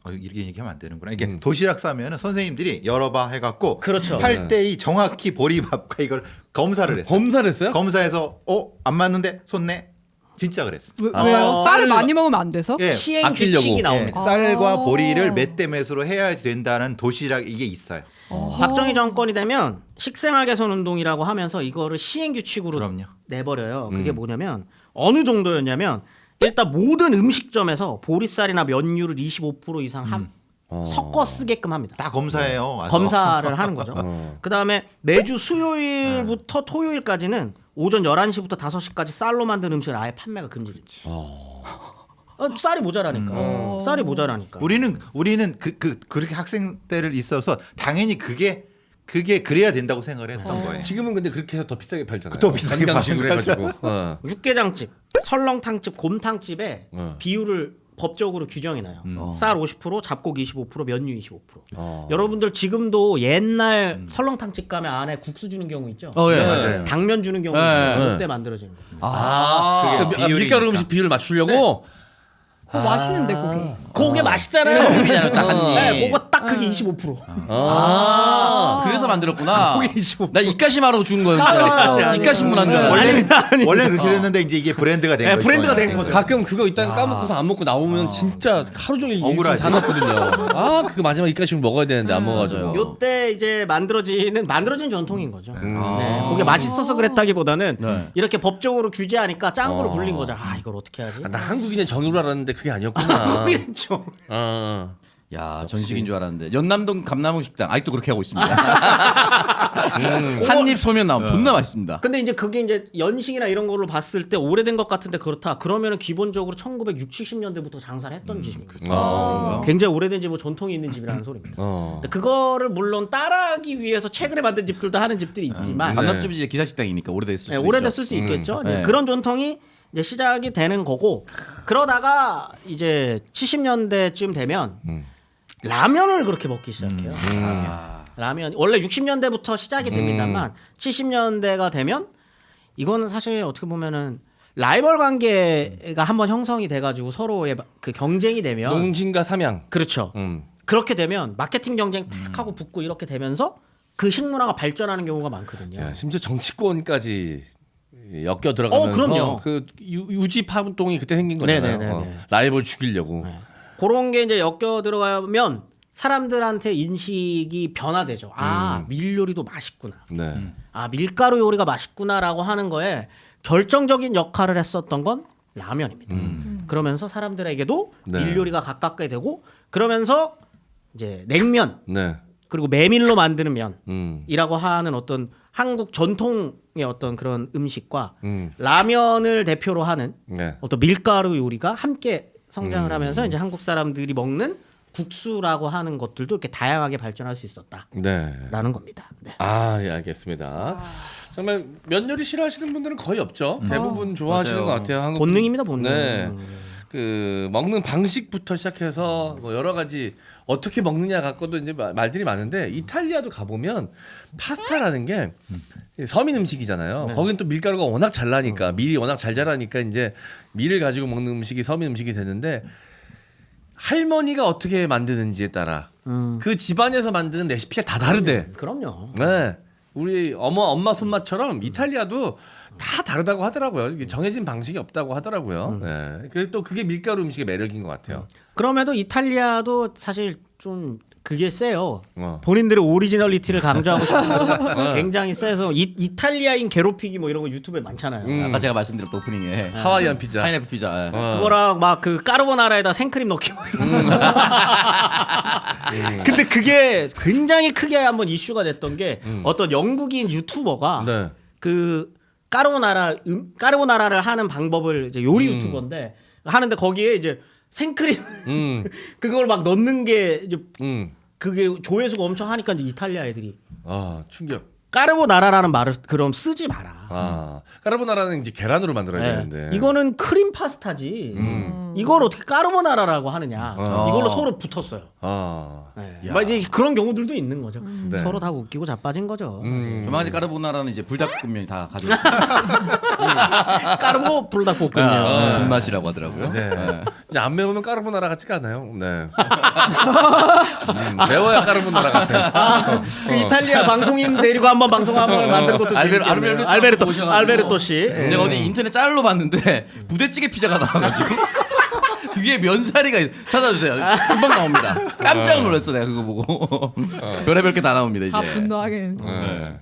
이렇게 얘기하면 안 되는구나. 이게 도시락 싸면은 선생님들이 열어봐 해갖고 그렇죠. 8대2 정확히 보리밥과 이걸 검사를 했어요. 검사를 했어요? 검사해서 안 맞는데 손 내. 진짜 그랬어. 왜요? 쌀을 많이 먹으면 안 돼서? 예, 시행 아끼려고. 규칙이 예, 나옵니다. 쌀과 보리를 몇 대 몇으로 해야지 된다는 도시락 이게 있어요. 박정희 정권이 되면 식생활 개선 운동이라고 하면서 이거를 시행 규칙으로 그럼요. 내버려요. 그게 뭐냐면 어느 정도였냐면 일단 모든 음식점에서 보리쌀이나 면류를 25% 이상 섞어 쓰게끔 합니다. 다 검사해요. 와서. 검사를 하는 거죠. 그다음에 매주 수요일부터 토요일까지는 오전 11시부터 5시까지 쌀로 만든 음식을 아예 판매가 금지됐지. 쌀이 모자라니까. 쌀이 모자라니까. 우리는 그렇게 학생 때를 있어서 당연히 그게 그래야 된다고 생각을 했던 거예요. 지금은 근데 그렇게 해서 더 비싸게 팔잖아요. 더 비싸게 건강식으로 팔죠. 해가지고. 육개장집, 설렁탕집, 곰탕집에 비율을 법적으로 규정해놔요. 쌀 50%, 잡곡 25%, 면류 25%. 여러분들 지금도 옛날 설렁탕집 가면 안에 국수 주는 경우 있죠? 예. 맞아요. 당면 주는 경우 있죠. 그때 만들어지는 거예요. 그게 밀가루 음식 비율을 맞추려고. 그거 맛있는데 그게. 그게 맛있잖아요. 입이잖아, 딱 한 입. 네, 그거 딱 그게 25%. 그래서 만들었구나. 그게 25%. 나 이까시마로 준 거인 줄 알았어. 이까시문한 줄 알았어. 원래 그렇게 됐는데 이제 이게 브랜드가 된 네, 거죠. 브랜드가 된 거죠. 가끔 그거 일단 까먹고서 안 먹고 나오면 진짜 하루 종일 억울하지. 다 넣었거든요. 아 그거 마지막 이까지는 먹어야 되는데 안 먹어가지고. 요때 이제 만들어진 전통인 거죠. 네, 그게 맛있어서 그랬다기보다는 네. 이렇게 법적으로 규제하니까 짱구로 굴린 거죠. 아 이걸 어떻게 하지? 나 한국인의 정유를 알았는데 그게 아니었구나. 그렇죠. 야, 전식인 줄 알았는데 연남동 감나무 식당 아직도 그렇게 하고 있습니다. 한입 소면 나오면 존나 맛있습니다. 근데 이제 그게 이제 연식이나 이런 걸로 봤을 때 오래된 것 같은데 그렇다. 그러면은 기본적으로 1960, 70년대부터 장사를 했던 집입니다. 굉장히 오래된 집, 전통이 있는 집이라는 소리입니다. 근데 그거를 물론 따라하기 위해서 최근에 만든 집들도 하는 집들이 있지만 감남집이 이제 기사식당이니까 오래됐을 수도 네, 있죠. 오래됐을 수 있겠죠. 네. 그런 전통이 이제 시작이 되는 거고 그러다가 이제 70년대쯤 되면 라면을 그렇게 먹기 시작해요. 라면 원래 60년대부터 시작이 됩니다만 70년대가 되면 이거는 사실 어떻게 보면은 라이벌 관계가 한번 형성이 돼가지고 서로의 그 경쟁이 되면 농진과 삼양. 그렇죠. 그렇게 되면 마케팅 경쟁 팍 하고 붙고 이렇게 되면서 그 식문화가 발전하는 경우가 많거든요. 야, 심지어 정치권까지 엮여 들어가면서 그럼요. 그 유지 파동이 그때 생긴 거잖아요. 네네네네. 라이벌 죽이려고. 네. 그런 게 이제 엮여 들어가면 사람들한테 인식이 변화되죠. 아, 밀 요리도 맛있구나. 네. 아, 밀가루 요리가 맛있구나라고 하는 거에 결정적인 역할을 했었던 건 라면입니다. 그러면서 사람들에게도 네. 밀 요리가 가깝게 되고 그러면서 이제 냉면 네. 그리고 메밀로 만드는 음. 면이라고 하는 어떤 한국 전통의 어떤 그런 음식과 음. 라면을 대표로 하는 네. 어떤 밀가루 요리가 함께 성장을 하면서 이제 한국 사람들이 먹는 국수라고 하는 것들도 이렇게 다양하게 발전할 수 있었다라는 네. 겁니다. 네. 아, 예, 알겠습니다. 정말 면 요리 싫어하시는 분들은 거의 없죠. 대부분 좋아하시는 맞아요. 것 같아요. 한국 본능입니다, 본능. 네. 그 먹는 방식부터 시작해서 뭐 여러 가지 어떻게 먹느냐 갖고도 이제 말들이 많은데 이탈리아도 가보면 파스타라는 게 서민 음식이잖아요. 네. 거긴 또 밀가루가 워낙 잘 나니까 밀이 워낙 잘 자라니까 이제 밀을 가지고 먹는 음식이 서민 음식이 되는데 할머니가 어떻게 만드는지에 따라 그 집안에서 만드는 레시피가 다 다르대. 그럼요. 네. 우리 엄마 손맛처럼 이탈리아도 다 다르다고 하더라고요. 이게 정해진 방식이 없다고 하더라고요. 네. 그게 또 그게 밀가루 음식의 매력인 것 같아요. 그럼에도 이탈리아도 사실 좀 그게 세요. 어. 본인들의 오리지널리티를 강조하고 싶은 거 굉장히 세서 이탈리아인 괴롭히기 뭐 이런 거 유튜브에 많잖아요. 아까 제가 말씀드렸던 오프닝에 하와이안 피자. 파인애플 피자. 그거랑 막 그 까르보나라에다 생크림 넣기 뭐 이런 거. 근데 그게 굉장히 크게 한번 이슈가 됐던 게 어떤 영국인 유튜버가 네. 그 까르보나라를 하는 방법을 이제 요리 유튜버인데 하는데 거기에 이제 생크림 그걸 막 넣는 게 이제 그게 조회수가 엄청 하니까 이제 이탈리아 애들이 아, 충격. 까르보나라라는 말을 그럼 쓰지 마라. 아, 까르보나라는 이제 계란으로 만들어야 네. 되는데. 이거는 크림 파스타지. 이걸 어떻게 까르보나라라고 하느냐. 이걸로 서로 붙었어요. 아. 네. 막 이제 그런 경우들도 있는 거죠. 네. 서로 다 웃기고 자빠진 거죠. 조만간 이제 까르보나라는 이제 불닭볶음면이 다 가지고 까르보 불닭볶음면. 존맛이라고 하더라고요. 네. 이제 안 매우면 까르보나라 같지가 않아요. 네. 배워야 까르보나라 같아. 그 이탈리아 방송인 데리고 한번 방송 한번 만드는 것도 알베르토 씨. 제가 어디 인터넷 짤로 봤는데 부대찌개 피자가 나와가지고 위에 면사리가 찾아주세요. 금방 나옵니다. 깜짝 놀랐어 내가 그거 보고. 별의별 게 다 나옵니다 이제. 다 분노하겠네.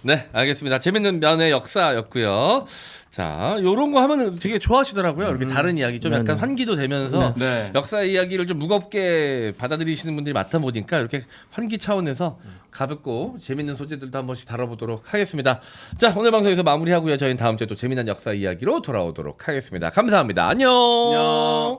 네, 알겠습니다. 재밌는 면의 역사였고요. 자, 요런 거 하면 되게 좋아하시더라고요. 이렇게 다른 이야기 좀 약간 환기도 되면서 네. 역사 이야기를 좀 무겁게 받아들이시는 분들이 많다 보니까 이렇게 환기 차원에서 가볍고 재밌는 소재들도 한 번씩 다뤄보도록 하겠습니다. 자, 오늘 방송에서 마무리하고요. 저희는 다음 주에 또 재미난 역사 이야기로 돌아오도록 하겠습니다. 감사합니다. 안녕.